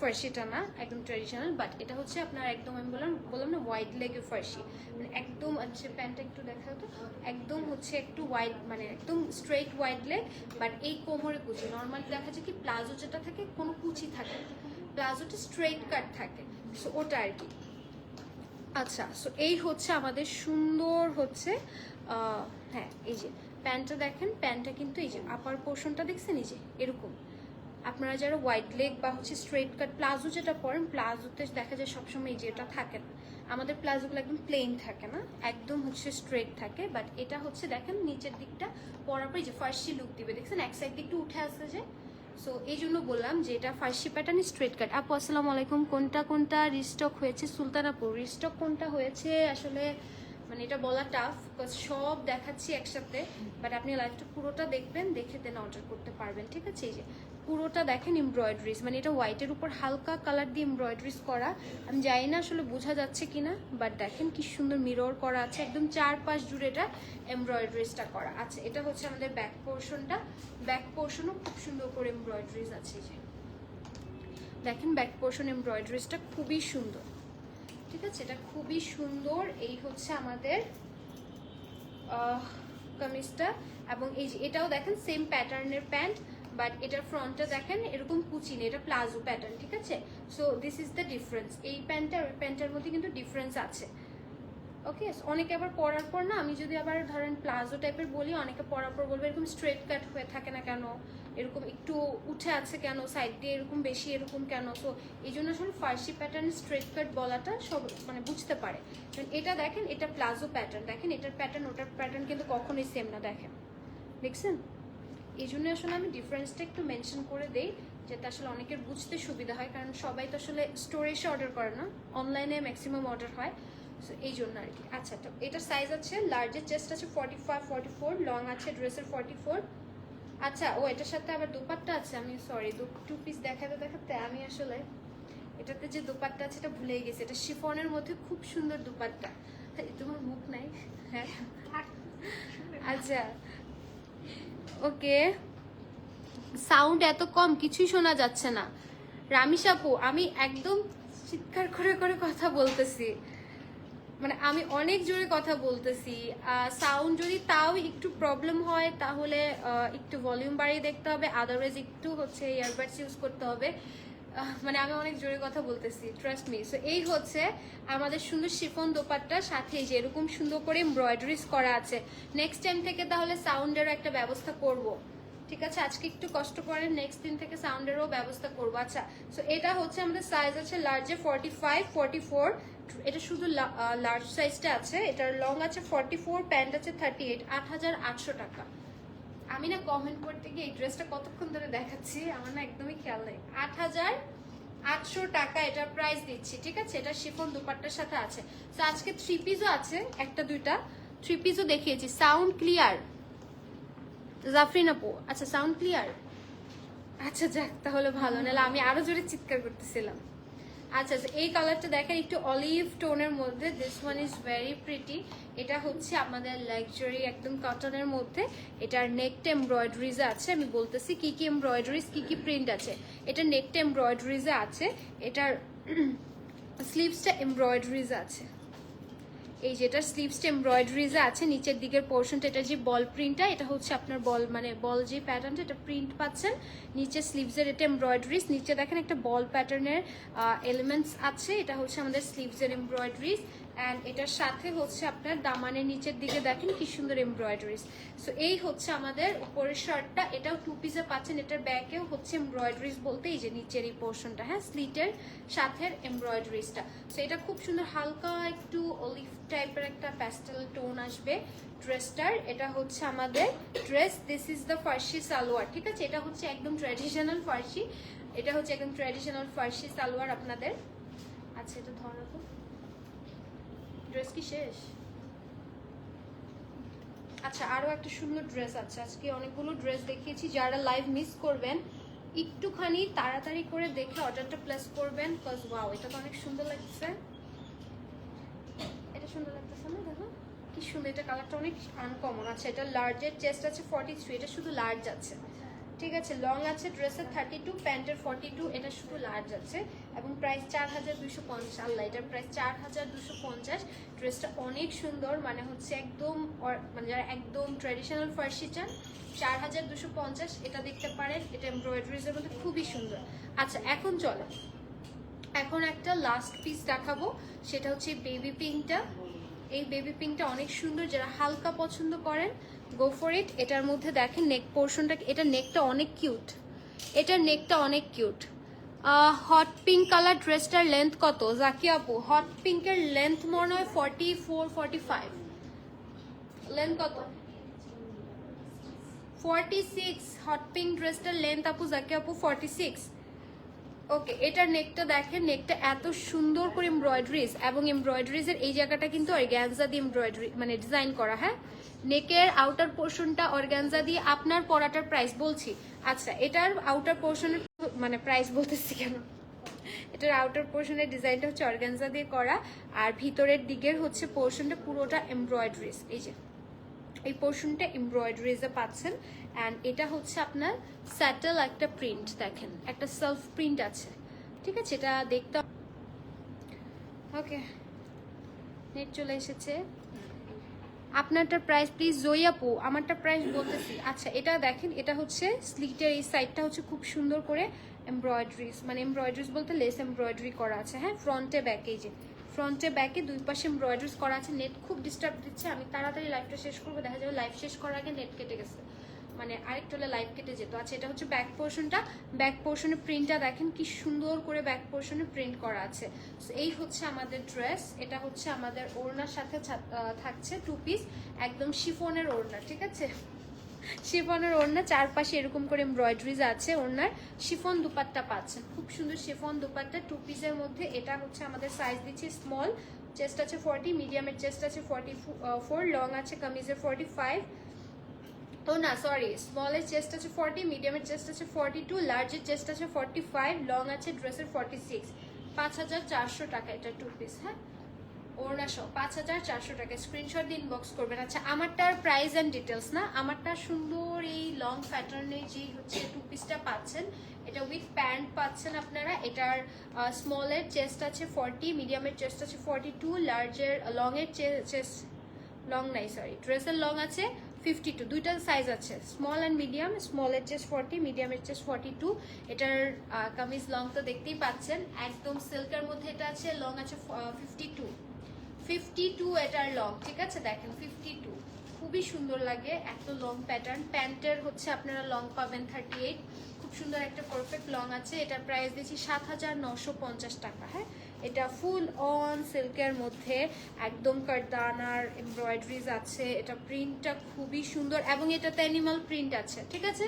ফার্সিটা না, একদম ট্রেডিশনাল, বাট এটা হচ্ছে আপনার একদম আমি বললাম না ওয়াইড লেগে ফার্সি, মানে একদম হচ্ছে প্যান্টটা একটু দেখা হতো, একদম হচ্ছে একটু ওয়াইড মানে একদম স্ট্রেট ওয়াইড লেগ, বাট এই কোমরে কুচি। নর্মালি দেখা যায় কি প্লাজো যেটা থাকে কোনো কুচি থাকে, প্লাজোটা স্ট্রেট কাট থাকে, সো ওটা আর কি। আচ্ছা সো এই হচ্ছে আমাদের সুন্দর হচ্ছে হ্যাঁ এই যে প্যান্টটা দেখেন, প্যান্টটা কিন্তু এই যে আপার পোর্শনটা দেখছেন এই যে এরকম। আপনারা যারা হোয়াইট লেগ বা হচ্ছে স্ট্রেট কাট প্লাজো যেটা পরেন, প্লাজোতে দেখা যায় সবসময় এই যে এটা থাকে না, আমাদের প্লাজোগুলো একদম প্লেন থাকে না, একদম হচ্ছে স্ট্রেট থাকে। বাট এটা হচ্ছে দেখেন নিচের দিকটা পরার পর এই যে ফার্সি লুক দিবে, দেখছেন এক সাইড দিয়ে একটু উঠে আসছে যে, সো এই জন্য বললাম যে এটা ফার্সি প্যাটার্ন স্ট্রেট কাট। আপু আসসালামু আলাইকুম, কোনটা কোনটা রিস্টক হয়েছে? সুলতান আপু রিস্টক কোনটা হয়েছে আসলে মানে এটা বলা টাফ, বিকজ সব দেখাচ্ছি একসাথে, বাট আপনি লাইভটা পুরোটা দেখবেন, দেখে দেন অর্ডার করতে পারবেন। ঠিক আছে, এই যে পুরোটা দেখেন এমব্রয়ডারিজ, মানে এটা হোয়াইটের উপর হালকা কালার দিয়ে এমব্রয়ডারিজ করা। আমি জানি না আসলে বোঝা যাচ্ছে কিনা, বাট দেখেন কি সুন্দর মিরর করা আছে, একদম 4-5 জুড়ে এটা এমব্রয়ডারিজটা করা আছে। এটা হচ্ছে আমাদের ব্যাক পোর্শনটা, ব্যাক পোর্শনও খুব সুন্দর করে এমব্রয়ডারিজ আছে। এই যে দেখেন ব্যাক পোর্শন এমব্রয়ডারিজটা খুবই সুন্দর। ঠিক আছে, এটা খুবই সুন্দর। এই হচ্ছে আমাদের কামিজটা, এবং এই যে এটাও দেখেন সেম প্যাটার্নের প্যান্ট, বাট এটার ফ্রন্টটা দেখেন এরকম কুচি নেই, এটা প্লাজো প্যাটার্ন। ঠিক আছে, so this is the difference. এই প্যান্টটা আর ওই প্যান্টের মধ্যে কিন্তু ডিফারেন্স আছে। ওকে, অনেকে আবার পরার পর না, আমি যদি আবার ধরেন প্লাজো টাইপের বলি, অনেকে পরার পর বলবে এরকম স্ট্রেট কাট হয়ে থাকে না কেন, এরকম একটু উঠে আছে কেন, সাইড দিয়ে এরকম বেশি এরকম কেন। সো এই জন্য আসলে ফার্সি প্যাটার্ন স্ট্রেট কাট বলাটা সব মানে বুঝতে পারে। এটা দেখেন, এটা প্লাজো প্যাটার্ন, দেখেন এটার প্যাটার্ন ওটার প্যাটার্ন কিন্তু কখনোই সেম না, দেখেন দেখছেন। এই জন্য আসলে আমি ডিফারেন্সটা একটু মেনশন করে দেই, যাতে আসলে অনেকের বুঝতে সুবিধা হয়, কারণ সবাই তো আসলে স্টোরে এসে অর্ডার করে না, অনলাইনে ম্যাক্সিমাম অর্ডার হয়, সো এই জন্য আর কি। আচ্ছা, তো এটার সাইজ আছে লার্জের চেস্ট আছে 45-44, লং আছে ড্রেসের 44। আচ্ছা, ও এটার সাথে আবার দুপাট্টা আছে, আমি সরি টু পিস দেখাতে দেখাতে আমি আসলে এটাতে যে দুপাট্টা আছে এটা ভুলেই গেছি। এটা শিফনের মধ্যে খুব সুন্দর দুপাট্টা। তোমার মুখ নাই? হ্যাঁ, আচ্ছা ওকে। সাউন্ড এত কম, কিছুই শোনা যাচ্ছে না। রামিস আপু, আমি একদম চিৎকার করে করে কথা বলতেছি, মানে আমি অনেক জোরে কথা বলতেছি। সাউন্ড যদি তাও একটু প্রবলেম হয় তাহলে একটু ভলিউম বাড়িয়ে দেখতে হবে, আদারওয়াইজ একটু হচ্ছে ইয়ারবাডস ইউজ করতে হবে। মানে আমি অনেক জোরে কথা বলতেছি, ট্রাস্ট মি। সো এই হচ্ছে আমাদের সুন্দর শিফন দোপাট্টার সাথে যে এরকম সুন্দর করে এমব্রয়ডারিজ করা আছে। নেক্সট টাইম থেকে তাহলে সাউন্ডেরও একটা ব্যবস্থা করব। ঠিক আছে, আজকে একটু কষ্ট করেন, নেক্সট দিন থেকে সাউন্ডেরও ব্যবস্থা করবো। আচ্ছা, সো এটা হচ্ছে আমাদের সাইজ আছে লার্জে 45-44, এটা শুধু লার্জ সাইজটা আছে। এটার লং আছে 44, প্যান্ট আছে 38, 8,800 টাকা। আমি না কমেন্ট করতে গিয়ে এই ড্রেসটা কতক্ষণ ধরে দেখাচ্ছি, আমার না একদমই খেয়াল নেই। 8,800 টাকা এটার প্রাইস দিচ্ছি। ঠিক আছে, এটা শিফন দুপাট্টার সাথে আছে। তো আজকে 3 পিসও আছে, একটা দুইটা 3 পিসও দেখিয়েছি। সাউন্ড ক্লিয়ার জাফরিন আপু? আচ্ছা, সাউন্ড ক্লিয়ার। আচ্ছা যাক, তাহলে ভালো, নাহলে আমি আরো জোরে চিৎকার করতেছিলাম। আচ্ছা, এই কালারটা দেখেন একটু অলিভ টোনের মধ্যে, this one is very pretty. এটা হচ্ছে আমাদের লাক্সারি একদম কটনের মধ্যে। এটার নেকটা এমব্রয়ডারিজে আছে, আমি বলতেছি কি কি এমব্রয়ডারিজ কি কি প্রিন্ট আছে। এটা নেকটা এমব্রয়ডারিজে আছে, এটার স্লিভসটা এমব্রয়ডারিজে আছে। এই যেটা স্লিভসটা এমব্রয়ডারিজে আছে, নিচের দিকের পোর্শনটা, এটা যে বল প্রিন্টটা, এটা হচ্ছে আপনার বল মানে বল যে প্যাটার্নটা, এটা প্রিন্ট পাচ্ছেন নিচে স্লিভসের, এটা এমব্রয়ডারিজ। নিচে দেখেন একটা বল প্যাটার্নের এলিমেন্টস আছে, এটা হচ্ছে আমাদের স্লিভসের এমব্রয়ডারিজ। অ্যান্ড এটার সাথে হচ্ছে আপনার দামানের নিচের দিকে দেখেন কি সুন্দর এমব্রয়ডারিজ। সো এই হচ্ছে আমাদের উপরের শার্টটা, এটাও 2 পিসে পাচ্ছেন। এটার ব্যাকেও হচ্ছে এমব্রয়ডারিজ বলতে এই যে নিচের এই পোর্শনটা, হ্যাঁ, স্লিটের সাথে এমব্রয়ডারিজটা। সো এটা খুব সুন্দর হালকা একটু অলিভ টাইপের একটা প্যাস্টেল টোন আসবে ড্রেসটার। এটা হচ্ছে আমাদের ড্রেস, দিস ইজ দ্য ফার্সি সালোয়ার। ঠিক আছে, এটা হচ্ছে একদম ট্র্যাডিশনাল ফার্সি, এটা হচ্ছে একদম ট্র্যাডিশনাল ফার্সি সালোয়ার আপনাদের। আচ্ছা, এটা ধরো, ড্রেস কি শেষ? আচ্ছা, আরো একটা সুন্দর ড্রেস আছে। আজকে অনেকগুলো ড্রেস দেখিয়েছি, যারা লাইভ মিস করবেন একটুখানি তাড়াতাড়ি করে দেখে অর্ডারটা প্লেস করবেন, বিকজ ওয়াও, এটা তো অনেক সুন্দর লাগছে। এটা সুন্দর লাগতেছে না? দেখো কি সুন্দর, এটা কালারটা অনেক আনকমন। আচ্ছা, এটা লার্জের চেস্ট আছে 43, এটা শুধু লার্জ আছে। ঠিক আছে, লং আছে ড্রেসের 32, প্যান্টের 42, এটা শুধু লার্জ আছে। এবং প্রাইস 4,250। আল্লাহ, এটার প্রাইস 4,250। ড্রেসটা অনেক সুন্দর, মানে হচ্ছে একদম মানে যারা একদম ট্র্যাডিশনাল ফার্সি চান, 4,250 এটা দেখতে পারেন। এটা এমব্রয়ডারিজের মধ্যে খুবই সুন্দর। আচ্ছা, এখন চলো, এখন একটা লাস্ট পিস দেখাবো, সেটা হচ্ছে বেবি পিঙ্কটা। এই বেবি পিঙ্কটা অনেক সুন্দর, যারা হালকা পছন্দ করেন গো ফর ইট। এটার মধ্যে দেখেন নেক পোর্শনটা, এটা নেকটা অনেক কিউট, এটার নেকটা অনেক কিউট। হট পিঙ্ক কালার ড্রেসটার লেন্থ কত জাকি আপু? হট পিঙ্কের লেন্থ মনে হয় 44-45। লেন্থ কত? 46। হট পিঙ্ক ড্রেসটার লেন্থ আপু জাকি আপু 46। ওকে, এটার নেকটা দেখেন, নেকটা এত সুন্দর করে এমব্রয়ডারিজ, এবং এমব্রয়ডারিজের এই জায়গাটা কিন্তু অর্গানজা দিয়ে এমব্রয়ডারি মানে ডিজাইন করা। হ্যাঁ, নেকের আউটার পোর্শনটা অর্গানজা দিয়ে। আপনার পরাটার প্রাইস বলছি। আচ্ছা, এটার আউটার পোর্শনের মানে প্রাইস বলতেছি কেন, এটার আউটার পোর্শনের ডিজাইনটা হচ্ছে অর্গানজা দিয়ে করা, আর ভিতরের দিকের হচ্ছে পোর্শনটা পুরোটা এমব্রয়ডারিজ। এই যে এই পোর্শনটা এমব্রয়ডারিজে পাচ্ছেন। অ্যান্ড এটা হচ্ছে আপনার স্যাটেল একটা প্রিন্ট, দেখেন একটা সেলফ প্রিন্ট আছে, ঠিক আছে? এটা দেখতে ওকে, নেট চলে এসেছে। আপনারটা প্রাইস প্লিজ জয়ী আপু, আমারটা প্রাইস বলতেছি। আচ্ছা, এটা দেখেন, এটা হচ্ছে স্লিটের এই সাইডটা হচ্ছে খুব সুন্দর করে এমব্রয়ডারিজ, মানে এমব্রয়ডারিজ বলতে লেস এমব্রয়ডারি করা আছে। হ্যাঁ, ফ্রন্টে ব্যাকে, এই যে ফ্রন্টে ব্যাকে দুই পাশে এমব্রয়ডারিজ করা আছে। নেট খুব ডিস্টার্ব দিচ্ছে, আমি তাড়াতাড়ি লাইভটা শেষ করবো, দেখা যাবে লাইভ শেষ করার আগে নেট কেটে গেছে, মানে আরেকটু হলে লাইভ কেটে যেত। আচ্ছা, এটা হচ্ছে ব্যাক পোর্শনটা, ব্যাক পোর্শনের প্রিন্টটা দেখেন কি সুন্দর করে ব্যাক পোর্শনে প্রিন্ট করা আছে। এই হচ্ছে আমাদের ড্রেস, এটা হচ্ছে আমাদের ওড়নার সাথে থাকছে 2 পিস, একদম শিফনের ওড়না, ঠিক আছে? শিফনের ওড়না, চারপাশে এরকম করে এমব্রয়ডারিজ আছে। ওড়নার শিফন দুপাট্টা পাচ্ছেন, খুব সুন্দর শিফন দুপাট্টা 2 পিসের মধ্যে। এটা হচ্ছে আমাদের সাইজ দিচ্ছি স্মল, চেস্ট আছে 40, মিডিয়ামের চেস্ট আছে 44, লং আছে কামিজের 45, তো না সরি, স্মলের চেস্ট আছে 40, মিডিয়ামের চেস্ট আছে 42, লার্জের চেস্ট আছে 45, লং আছে ড্রেসের 46। 5400 টাকা এটা 2 পিস। হ্যাঁ, ওড়না সহ 5400 টাকা। স্ক্রিনশট দিয়ে ইনবক্স করবেন। আচ্ছা, আমারটার প্রাইস অ্যান্ড ডিটেলস না, আমারটা সুন্দর এই লং প্যাটার্নের যে হচ্ছে 2 পিসটা পাচ্ছেন, এটা উইথ প্যান্ট পাচ্ছেন আপনারা। এটার স্মলের চেস্ট আছে 40, মিডিয়ামের চেস্ট আছে 42, লার্জের লংয়ের চেস্ট লং নাই সরি, ড্রেসের লং আছে 52, দুইটা সাইজ আছে, স্মল অ্যান্ড মিডিয়াম। স্মলের চেস্ট 40, মিডিয়ামের চেস্ট 42। এটার কামিজ লং তো দেখতেই পাচ্ছেন, একদম সিল্কের মধ্যে এটা আছে, লং আছে 52 এটার লং, ঠিক আছে? দেখেন 52, খুবই সুন্দর লাগে, এত লং প্যাটার্ন। প্যান্টের হচ্ছে আপনারা লং পাবেন 38, খুব সুন্দর একটা পারফেক্ট লং আছে। এটার প্রাইস দিচ্ছি 7950 টাকা। হ্যাঁ, এটা ফুল অন সিল্কের মধ্যে, একদম কারদানার এমব্রয়ডারিজ আছে। এটা প্রিন্টটা খুবই সুন্দর, এবং এটাতে অ্যানিমাল প্রিন্ট আছে, ঠিক আছে?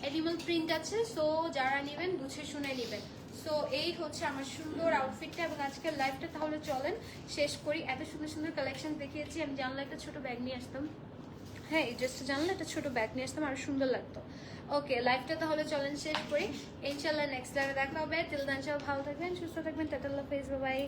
অ্যানিমাল প্রিন্ট আছে। সো যারা নেবেন বুঝে শুনে নেবেন। সো এই হচ্ছে আমার সুন্দর আউটফিটটা, এবং আজকের লাইভটা তাহলে চলেন শেষ করি। এত সুন্দর সুন্দর কালেকশন দেখিয়েছি, আমি জানলে একটা ছোট ব্যাগ নিয়ে আসতাম। হ্যাঁ, এই ড্রেসটা জানলে একটা ছোট ব্যাগ নিয়ে আসতাম, আরো সুন্দর লাগতো। ওকে, লাইভটা তাহলে চলেন শেষ করি, ইনশাল্লাহ নেক্সট লাইভে দেখা হবে। টিল দেন সব ভালো থাকবেন, সুস্থ থাকবেন, টাটা, আল্লাহ হাফেজ, বাই বাই।